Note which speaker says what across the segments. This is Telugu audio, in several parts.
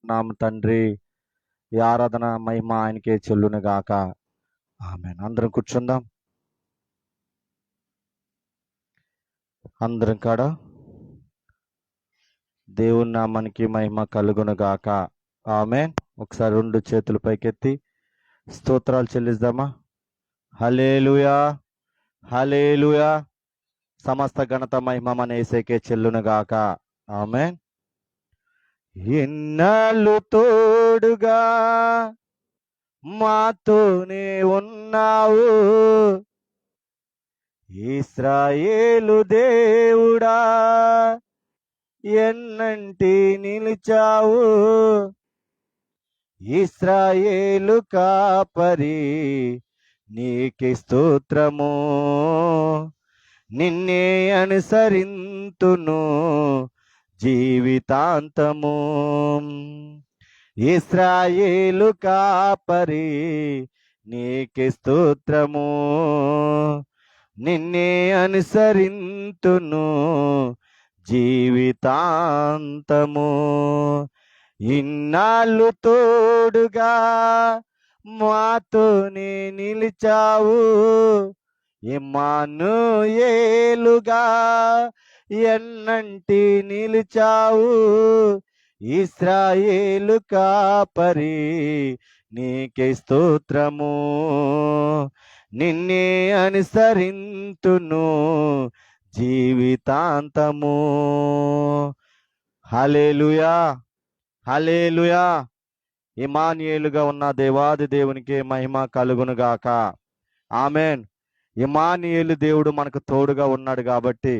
Speaker 1: వేడుకుంటున్నాము తండ్రి. ఈ ఆరాధన మహిమ ఆయనకే చెల్లును గాక. ఆమేన్. అందరం కూర్చుందాం. అందరం కాడ దేవుని నామానికి మహిమ కలుగును గాక. ఆమేన్. ఒకసారి రెండు చేతులు పైకెత్తి స్తోత్రాలు చెల్లిద్దామా? హల్లెలూయా, హల్లెలూయా. సమస్త ఘనత మహిమ మన యేసుకే చెల్లును గాక. ఆమేన్. ఎన్నాళ్ళు తోడుగా మాతోనే ఉన్నావు, ఇశ్రాయేలు దేవుడా, ఎన్నంటి నిలిచావు. ఇశ్రాయేలు కాపరి నీకే స్తోత్రము, నిన్నే అనుసరింతును జీవితాంతము. ఇశ్రాయేలు కాపరి నీకే స్తోత్రము, నిన్నే అనుసరింతును జీవితాంతము. ఇన్నాళ్ళు తోడుగా మాతోనే నిలిచావు, ఇమ్మానుయేలుగా ఎన్నంటి నిలిచావు. ఇశ్రాయేలు కాపరి నీకే స్తోత్రము, నిన్నే అనుసరింతును జీవితాంతము. హల్లెలూయా, హల్లెలూయా. ఇమ్మానుయేలుగా ఉన్న దేవాది దేవునికి మహిమ కలుగును గాక. ఆమేన్. ఇమ్మానుయేలు దేవుడు మనకు తోడుగా ఉన్నాడు కాబట్టి,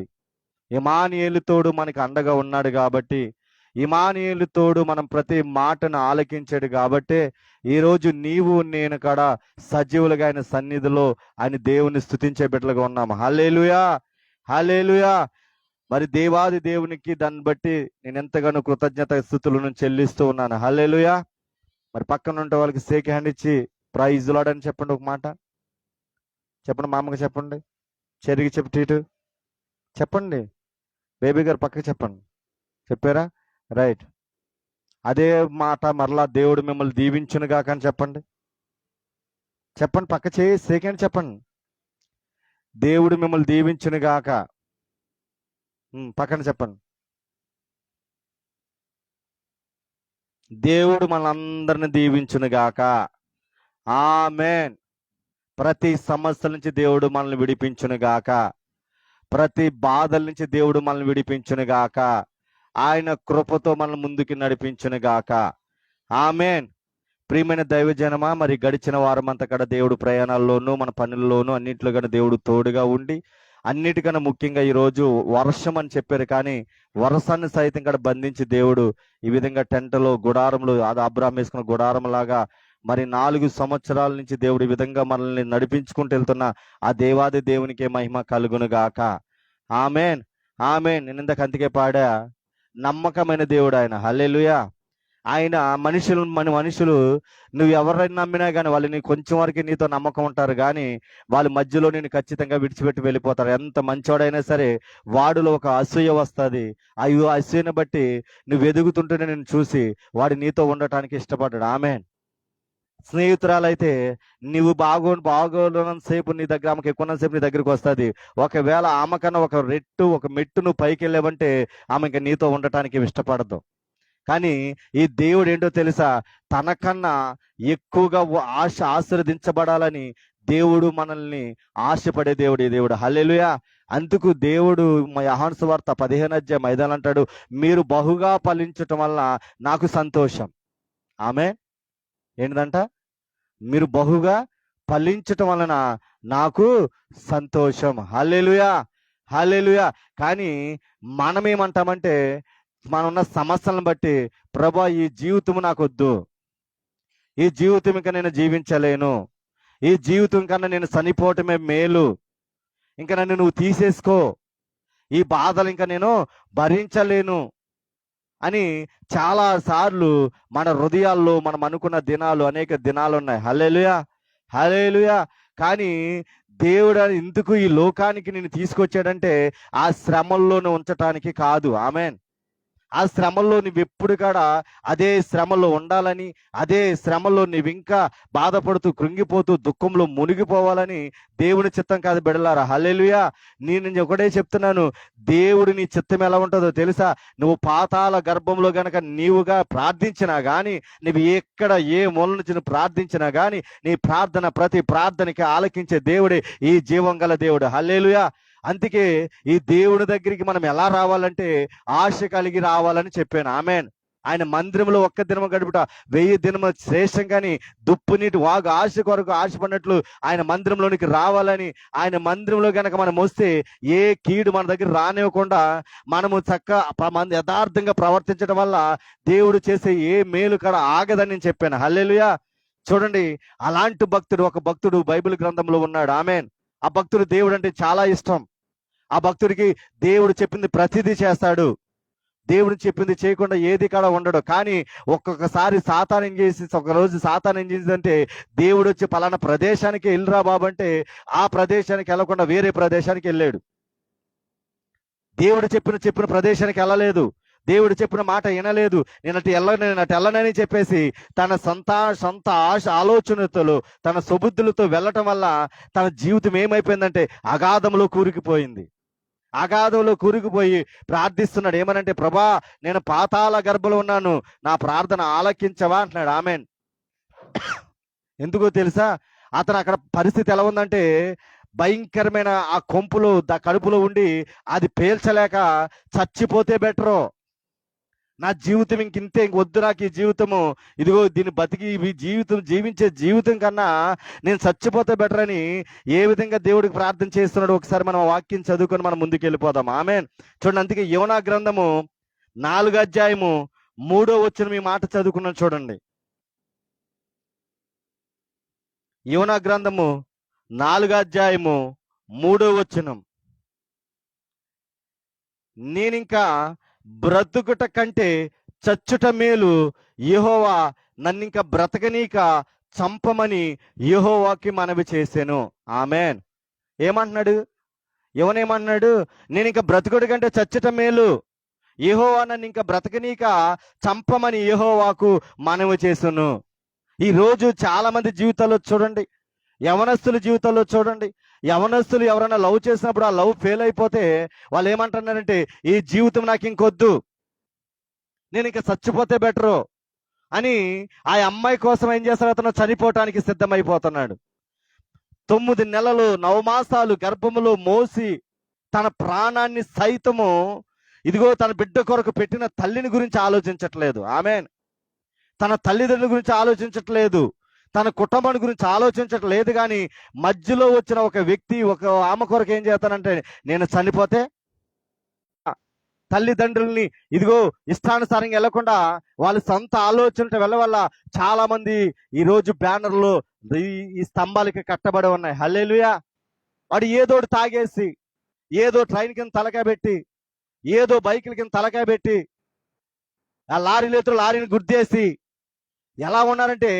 Speaker 1: ఇమ్మానుయేలు తోడు మనకు అండగా ఉన్నాడు కాబట్టి, ఇమ్మానుయేలు తోడు మనం ప్రతి మాటను ఆలకించాడు కాబట్టి ఈరోజు నీవు నేను కాడ సజీవులుగా ఆయన సన్నిధిలో ఆయన దేవుని స్తుతించే బిడ్డలుగా ఉన్నాము. హల్లెలూయా, హల్లెలూయా. మరి దేవాది దేవునికి దాన్ని బట్టి నేను ఎంతగానో కృతజ్ఞత స్తుతులను చెల్లిస్తూ ఉన్నాను. హల్లెలూయా. మరి పక్కన ఉంటే వాళ్ళకి షేక్ హ్యాండ్ ఇచ్చి ప్రైజ్ లార్డ్ అని చెప్పండి. ఒక మాట చెప్పండి, మా అమ్మకి చెప్పండి, చెరిగి చెప్పు చెప్పండి. బేబీ గారు పక్కకి చెప్పండి. చెప్పారా? రైట్. అదే మాట మరలా దేవుడు మిమ్మల్ని దీవించును గాక అని చెప్పండి. చెప్పండి, పక్క చేయి షేక్ హ్యాండ్ చెప్పండి. దేవుడు మిమ్మల్ని దీవించును గాక. పక్కన చెప్పండి. దేవుడు మనందరిని దీవించును గాక. ఆమేన్. ప్రతి సమస్యల నుంచి దేవుడు మనల్ని విడిపించును గాక. ప్రతి బాధల నుంచి దేవుడు మనల్ని విడిపించును గాక. ఆయన కృపతో మనల్ని ముందుకు నడిపించును గాక. ఆమేన్. ప్రియమైన దైవజనమా, మరి గడిచిన వారం అంతా కూడా దేవుడు ప్రయాణాల్లోనూ మన పనుల్లోనూ అన్నింటిలో కూడా దేవుడు తోడుగా ఉండి, అన్నిటికన్నా ముఖ్యంగా ఈరోజు వర్షం అని చెప్పారు, కానీ వర్షాన్ని సైతం కూడా బంధించి దేవుడు ఈ విధంగా టెంటలో గుడారంలో, అది అబ్రాహాము వేసుకున్న గుడారం లాగా మరి 4 సంవత్సరాల నుంచి దేవుడు ఈ విధంగా మనల్ని నడిపించుకుంటూ వెళ్తున్న ఆ దేవాది దేవునికే మహిమ కలుగును గాక. ఆమేన్, ఆమేన్. నేను ఇందాక అందుకే పాడా, నమ్మకమైన దేవుడు ఆయన. హల్లెలూయా. ఆయన మన మనుషులు నువ్వు ఎవరైనా నమ్మినా కానీ వాళ్ళు నీ కొంచెం వరకు నీతో నమ్మకం ఉంటారు, కానీ వాళ్ళ మధ్యలో నేను ఖచ్చితంగా విడిచిపెట్టి వెళ్ళిపోతారు. ఎంత మంచోడైనా సరే వాడిలో ఒక అసూయ వస్తుంది. అయ్యో, అసూయను బట్టి నువ్వు ఎదుగుతుంటేనే నేను చూసి వాడు నీతో ఉండటానికి ఇష్టపడ్డాడు. ఆమేన్. స్నేహితురాలైతే నువ్వు బాగోనంతసేపు నీ దగ్గర, ఆమెకు ఎక్కువసేపు నీ దగ్గరికి వస్తుంది. ఒకవేళ ఆమె కన్నా ఒక మెట్టు నువ్వు పైకి వెళ్ళావంటే ఆమె ఇంకా నీతో ఉండటానికి ఇష్టపడదు. కానీ ఈ దేవుడు ఏంటో తెలుసా, తనకన్నా ఎక్కువగా ఆశీర్వదించబడాలని దేవుడు మనల్ని ఆశపడే దేవుడు ఈ దేవుడు. హల్లెలూయా. అందుకు దేవుడు యోహాను సువార్త 15:5 అంటాడు, మీరు బహుగా ఫలించటం వల్ల నాకు సంతోషం. ఆమేన్. ఏంటంట? మీరు బహుగా ఫలించటం వలన నాకు సంతోషం. హల్లెలూయా, హల్లెలూయా. కానీ మనం ఏమంటామంటే, మనమున్న సమస్యలను బట్టి, ప్రభా ఈ జీవితం నాకు వద్దు, ఈ జీవితం ఇంకా నేను జీవించలేను, ఈ జీవితం కన్నా నేను చనిపోవటమే మేలు, ఇంకా నన్ను నువ్వు తీసేసుకో, ఈ బాధలు ఇంకా నేను భరించలేను అని చాలా సార్లు మన హృదయాల్లో మనం అనుకున్న దినాలు, అనేక దినాలు ఉన్నాయి. హల్లెలూయా, హల్లెలూయా. కానీ దేవుడు ఎందుకు ఈ లోకానికి నేను తీసుకొచ్చాడంటే ఆ శ్రమల్లోనే ఉంచటానికి కాదు. ఆమేన్. ఆ శ్రమల్లో నువ్వు ఎప్పుడు కూడా అదే శ్రమలో ఉండాలని, అదే శ్రమలో నువ్వు ఇంకా బాధపడుతూ కృంగిపోతూ దుఃఖంలో మునిగిపోవాలని దేవుని చిత్తం కాదు బిడ్డలారా. హల్లెలూయా. నేను ఒకటే చెప్తున్నాను, దేవుడు నీ చిత్తం ఎలా ఉంటుందో తెలుసా? నువ్వు పాతాళ గర్భంలో గనక నీవుగా ప్రార్థించినా కానీ, నువ్వు ఎక్కడ ఏ మూల నుంచి నువ్వు ప్రార్థించినా కానీ, నీ ప్రార్థన ప్రతి ప్రార్థనకి ఆలకించే దేవుడే ఈ జీవం గల దేవుడు. హల్లెలూయా. అందుకే ఈ దేవుని దగ్గరికి మనం ఎలా రావాలంటే ఆశ కలిగి రావాలని చెప్పాను. ఆమేన్. ఆయన మందిరంలో ఒక్క దినము గడుపుట 1000 దినము శ్రేష్టం. కానీ దుప్పు నీటి వాగు ఆశ కొరకు ఆశపడినట్లు ఆయన మందిరంలోనికి రావాలని, ఆయన మందిరంలో గనక మనం వస్తే ఏ కీడు మన దగ్గర రానివ్వకుండా మనము యథార్థంగా ప్రవర్తించడం వల్ల దేవుడు చేసే ఏ మేలు కూడా ఆగదని నేను చెప్పాను. హల్లెలూయా. చూడండి, అలాంటి భక్తుడు, ఒక భక్తుడు బైబిల్ గ్రంథంలో ఉన్నాడు. ఆమేన్. ఆ భక్తుడు దేవుడు అంటే చాలా ఇష్టం. ఆ భక్తుడికి దేవుడు చెప్పింది ప్రతిదీ చేస్తాడు. దేవుడు చెప్పింది చేయకుండా ఏది కూడా ఉండడు. కానీ ఒక్కొక్కసారి సాతాను ఏం చేసి, ఒకరోజు సాతాను ఏం చేసిందంటే, దేవుడు వచ్చి పలానా ప్రదేశానికి వెళ్ళిరా బాబు అంటే ఆ ప్రదేశానికి వెళ్ళకుండా వేరే ప్రదేశానికి వెళ్ళాడు. దేవుడు చెప్పిన ప్రదేశానికి వెళ్ళలేదు. దేవుడు చెప్పిన మాట వినలేదు. నేను అటు వెళ్ళనని చెప్పేసి తన సొంత ఆలోచనతో, తన సుబుద్ధులతో వెళ్ళటం వల్ల తన జీవితం ఏమైపోయిందంటే అగాధంలో కూరుకుపోయింది. అగాధంలో కూరుకుపోయి ప్రార్థిస్తున్నాడు. ఏమనంటే, ప్రభా నేను పాతాళ గర్భంలో ఉన్నాను, నా ప్రార్థన ఆలకించవా అంటున్నాడు. ఆమేన్. ఎందుకో తెలుసా? అతను అక్కడ పరిస్థితి ఎలా ఉందంటే, భయంకరమైన ఆ కొంపులో కడుపులో ఉండి అది పేల్చలేక చచ్చిపోతే బెటరు, నా జీవితం ఇంకింతే, వద్దు నాకు ఈ జీవితము, ఇదిగో దీన్ని బతికి జీవించే జీవితం కన్నా నేను చచ్చిపోతే బెటర్ అని ఏ విధంగా దేవుడికి ప్రార్థన చేస్తున్నాడు ఒకసారి మనం వాక్యం చదువుకొని మనం ముందుకు వెళ్ళిపోదాం. ఆమేన్. చూడండి, అందుకే యోనా గ్రంథము 4వ అధ్యాయము 3వ వచనం ఈ మాట చదువుకున్నాను. చూడండి, యోనా గ్రంథము 4వ అధ్యాయము 3వ వచనం. నేనింకా బ్రతుకుట కంటే చచ్చుట మేలు, యెహోవా నన్నింక బ్రతకనీక చంపమని యెహోవాకి మనవి చేశాను. ఆమేన్. ఏమంటున్నాడు? ఏమన్నాడు? నేను ఇంకా బ్రతుకుడు కంటే చచ్చుట మేలు, యెహోవా నన్ను ఇంకా బ్రతకనీక చంపమని యెహోవాకు మనవి చేశాను. ఈ రోజు చాలా మంది జీవితాల్లో చూడండి, యవనస్తుల జీవితాల్లో చూడండి, యవనస్తులు ఎవరైనా లవ్ చేసినప్పుడు ఆ లవ్ ఫెయిల్ అయిపోతే వాళ్ళు ఏమంటున్నారంటే, ఈ జీవితం నాకు ఇంకొద్దు, నేను ఇంకా చచ్చిపోతే బెటరు అని ఆ అమ్మాయి కోసం ఏం చేస్తాడు? అతను చనిపోవటానికి సిద్ధమైపోతున్నాడు. 9 నెలలు 9 మాసాలు గర్భములో మోసి తన ప్రాణాన్ని సైతము, ఇదిగో తన బిడ్డ కొరకు పెట్టిన తల్లిని గురించి ఆలోచించట్లేదు. ఆమేన్. తన తల్లిదండ్రుల గురించి ఆలోచించట్లేదు, తన కుటుంబాన్ని గురించి ఆలోచించట్లేదు. కానీ మధ్యలో వచ్చిన ఒక వ్యక్తి, ఒక ఆమె కొరకు ఏం చేస్తానంటే, నేను చనిపోతే తల్లిదండ్రుల్ని ఇదిగో ఇష్టానుసారంగా వెళ్లకుండా వాళ్ళ సొంత ఆలోచనతో వెళ్ళవల్ల చాలా మంది ఈ రోజు బ్యానర్లు ఈ స్తంభాలకి కట్టబడి ఉన్నాయి. హల్లెలూయా. వాడు ఏదోటి తాగేసి, ఏదో ట్రైన్ కింద తలకాయ పెట్టి, ఏదో బైకుల కింద తలకాయ పెట్టి, ఆ లారీని గుద్దేసి ఎలా ఉన్నారంటే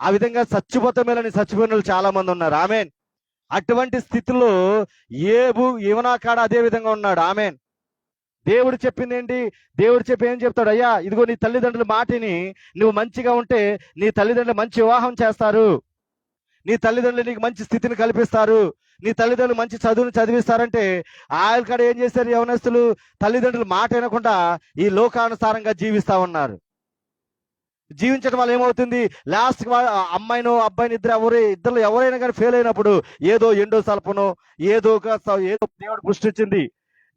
Speaker 1: ఆ విధంగా చచ్చిపోతే మేలని చచ్చిపోయిన వాళ్ళు చాలా మంది ఉన్నారు. ఆమేన్. అటువంటి స్థితిలో యోనా కాడ అదే విధంగా ఉన్నాడు. ఆమేన్. దేవుడు చెప్పింది ఏంటి? దేవుడు ఏం చెప్తాడు? అయ్యా, ఇదిగో నీ తల్లిదండ్రుల మాటిని నువ్వు మంచిగా ఉంటే నీ తల్లిదండ్రులు మంచి వివాహం చేస్తారు, నీ తల్లిదండ్రులు నీకు మంచి స్థితిని కల్పిస్తారు, నీ తల్లిదండ్రులు మంచి చదువుని చదివిస్తారంటే ఆయన కాడ ఏం చేశారు? యవనస్తులు తల్లిదండ్రులు మాట వినకుండా ఈ లోకానుసారంగా జీవిస్తా ఉన్నారు. జీవించడం వల్ల ఏమవుతుంది? లాస్ట్ అమ్మాయినో అబ్బాయిని ఇద్దరు ఎవరైనా కానీ ఫెయిల్ అయినప్పుడు ఏదో ఎండో సల్పనో ఏదో దేవుడు సృష్టించింది.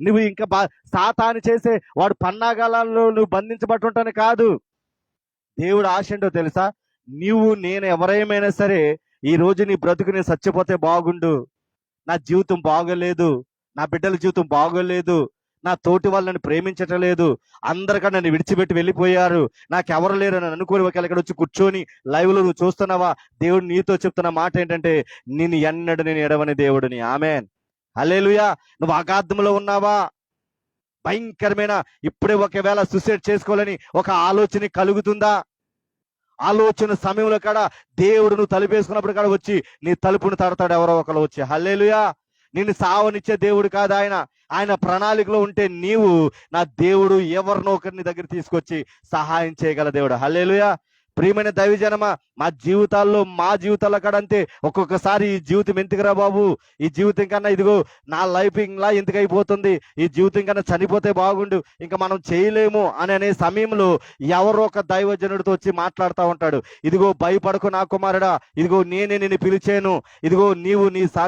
Speaker 1: నువ్వు ఇంకా సాతాను చేసే వాడు పన్నాగాలలో నువ్వు బంధించబట్టుంటాను కాదు. దేవుడు ఆశ ఏంటో తెలుసా? నేను ఎవరేమైనా సరే ఈ రోజు నీ బ్రతుకుని చచ్చిపోతే బాగుండు, నా జీవితం బాగోలేదు, నా బిడ్డల జీవితం బాగోలేదు, నా తోటి వాళ్ళని ప్రేమించటం లేదు, అందరికన్నా నన్ను విడిచిపెట్టి వెళ్ళిపోయారు, నాకెవరు లేరు అని అనుకోని ఒకవేళ ఇక్కడ వచ్చి కూర్చొని లైవ్ లో నువ్వు చూస్తున్నావా? దేవుడు నీతో చెప్తున్న మాట ఏంటంటే, నేను ఎడవని దేవుడిని. ఆమేన్. హల్లెలూయా. నువ్వు అగాధంలో ఉన్నావా? భయంకరమైన ఇప్పుడే ఒకవేళ సూసైడ్ చేసుకోవాలని ఒక ఆలోచన కలుగుతుందా? ఆలోచన సమయంలో కాడ దేవుడు నువ్వు తలుపేసుకున్నప్పుడు కాడ వచ్చి నీ తలుపును తడతాడు ఎవరో ఒకరు వచ్చి. హల్లెలూయా. నిన్ను సావనిచ్చే దేవుడు కాదు ఆయన. ఆయన ప్రణాళికలో ఉంటే నీవు నా దేవుడు ఎవరినో ఒకరిని దగ్గర తీసుకొచ్చి సహాయం చేయగల దేవుడు. హల్లెలూయా. ప్రియమైన దైవజనమా, మా జీవితాల్లో కడంతే ఒక్కొక్కసారి ఈ జీవితం ఎందుకురా బాబు, ఈ జీవితం కన్నా ఇదిగో నా లైఫ్ ఇలా ఎందుకు అయిపోతుంది, ఈ జీవితం కన్నా చనిపోతే బాగుండు, ఇంకా మనం చేయలేము అనే సమయంలో ఎవరో ఒక దైవజనుడితో వచ్చి మాట్లాడుతూ ఉంటాడు. ఇదిగో భయపడకు నా కుమారుడా, ఇదిగో నేనే నిన్ను పిలిచాను, ఇదిగో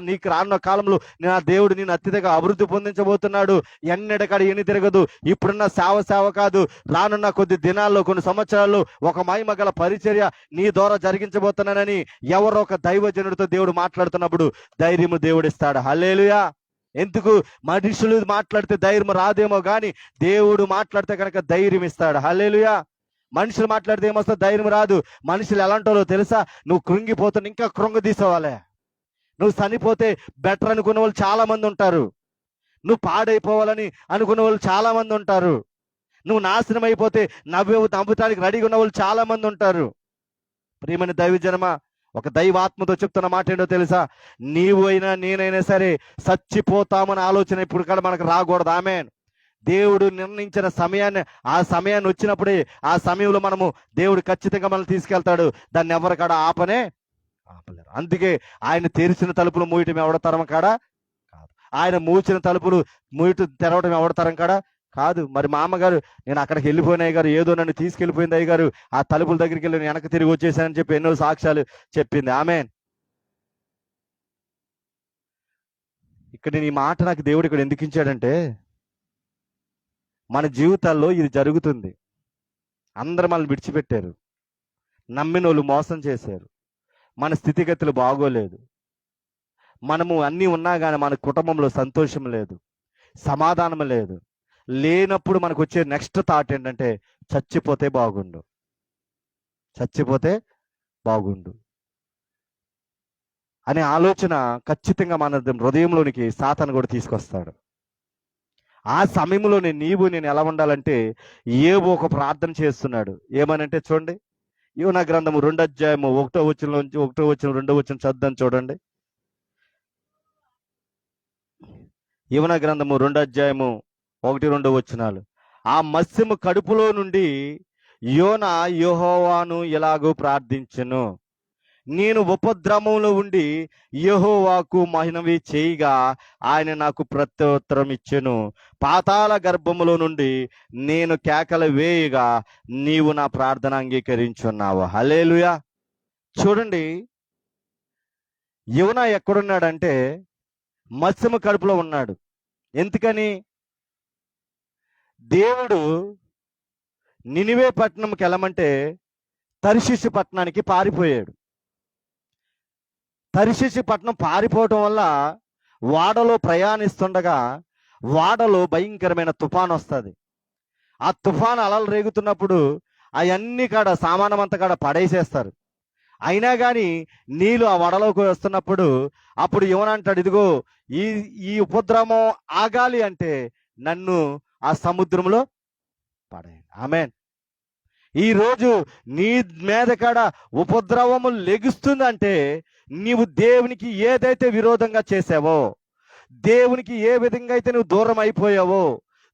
Speaker 1: నీకు రానున్న కాలంలో నా దేవుడు నేను అత్యధిక అభివృద్ధి పొందించబోతున్నాడు, ఎన్నెడకడ ఎన్ని తిరగదు, ఇప్పుడున్న సేవ కాదు, రానున్న కొద్ది దినాల్లో కొన్ని సంవత్సరాల్లో ఒక మహిమ గల పరిచర్య నీ ద్వారా జరిగించబోతున్నానని ఎవరో ఒక దైవజనుడితో దేవుడు మాట్లాడుతున్నప్పుడు ధైర్యము దేవుడిస్తాడు. హల్లెలూయా. ఎందుకు? మనుషులు మాట్లాడితే ధైర్యం రాదేమో కానీ దేవుడు మాట్లాడితే కనుక ధైర్యం ఇస్తాడు. హల్లెలూయా. మనుషులు మాట్లాడితే ఏమొస్తే ధైర్యం రాదు. మనుషులు ఎలాంటోలో తెలుసా? నువ్వు కృంగిపోతున్నా ఇంకా కృంగదీసేవాళ్ళే. నువ్వు చనిపోతే బెటర్ అనుకునే వాళ్ళు చాలా మంది ఉంటారు. నువ్వు పాడైపోవాలని అనుకునే వాళ్ళు చాలా మంది ఉంటారు. నువ్వు నాశనం అయిపోతే నవ్వటానికి రెడీగా ఉన్న వాళ్ళు చాలా మంది ఉంటారు. ప్రియమైన దైవజనమా, ఒక దైవాత్మతో చెప్తున్న మాట ఏంటో తెలుసా? నీవు అయినా నేనైనా సరే చచ్చిపోతామని ఆలోచన ఇప్పుడు కూడా మనకు రాకూడదు. ఆమేన్. దేవుడు నిర్ణయించిన ఆ సమయాన్ని వచ్చినప్పుడే ఆ సమయంలో మనము దేవుడు ఖచ్చితంగా మనల్ని తీసుకెళ్తాడు. దాన్ని ఎవరికాడ ఆపలేరు. అందుకే ఆయన తెరిచిన తలుపులు మూయటం ఎవడతరం కాడా కాదు. ఆయన మూచిన తలుపులు తెరవటం ఎవడతరం కాడా కాదు. మరి మా అమ్మగారు నేను అక్కడికి వెళ్ళిపోయిన అయ్యగారు, ఏదో నన్ను తీసుకెళ్ళిపోయింది అయ్యగారు, ఆ తలుపుల దగ్గరికి వెళ్ళి వెనక్కి తిరిగి వచ్చేసానని చెప్పి ఎన్నో సాక్ష్యాలు చెప్పింది. ఆమేన్. ఇక్కడ ఈ మాట నాకు దేవుడు ఇక్కడ ఎందుకు ఇచ్చాడంటే, మన జీవితాల్లో ఇది జరుగుతుంది. అందరూ మనల్ని విడిచిపెట్టారు, నమ్మిన వాళ్ళు మోసం చేశారు, మన స్థితిగతులు బాగోలేదు, మనము అన్నీ ఉన్నా కానీ మన కుటుంబంలో సంతోషం లేదు, సమాధానం లేదు. లేనప్పుడు మనకు వచ్చే నెక్స్ట్ థాట్ ఏంటంటే చచ్చిపోతే బాగుండు అనే ఆలోచన ఖచ్చితంగా మన హృదయంలోనికి సాతాను కూడా తీసుకొస్తాడు. ఆ సమయంలోనే నేను ఎలా ఉండాలంటే ఏవో ఒక ప్రార్థన చేస్తున్నాడు. ఏమనంటే చూడండి, యోనా గ్రంథము 2వ అధ్యాయము 1వ వచనంలోంచి 1వ వచనం 2వ వచనం చదువుదాం చూడండి. యోనా గ్రంథము 2వ అధ్యాయము 1-2 వచనాలు. ఆ మత్స్యము కడుపులో నుండి యోనా యెహోవాను ఇలాగూ ప్రార్థించెను, నేను ఉపద్రవంలో ఉండి యెహోవాకు మనవి చేయగా ఆయన నాకు ప్రత్యుత్తరం ఇచ్చెను. పాతాళ గర్భములో నుండి నేను కేకలు వేయగా నీవు నా ప్రార్థన అంగీకరించున్నావు. హల్లెలూయా. చూడండి, యోనా ఎక్కడున్నాడంటే మత్స్యము కడుపులో ఉన్నాడు. ఎందుకని? దేవుడు నినివే పట్టణంకి వెళ్ళమంటే తర్షీషు పట్టణానికి పారిపోయాడు. తర్షీషు పట్టణం పారిపోవటం వల్ల వాడలో ప్రయాణిస్తుండగా వాడలో భయంకరమైన తుఫాను వస్తుంది. ఆ తుఫాను అలలు రేగుతున్నప్పుడు అవన్నీ కాడ సామానం అంతా కాడ పడేసేస్తారు. అయినా కానీ నీళ్ళు ఆ వడలోకి వస్తున్నప్పుడు అప్పుడు ఏమనంటాడు, ఇదిగో ఈ ఉపద్రవం ఆగాలి అంటే నన్ను ఆ సముద్రంలో పడేయండి. ఆమేన్. ఈరోజు నీ మీద కాడ ఉపద్రవము లెగుస్తుందంటే నీవు దేవునికి ఏదైతే విరోధంగా చేసావో, దేవునికి ఏ విధంగా అయితే నువ్వు దూరం అయిపోయావో,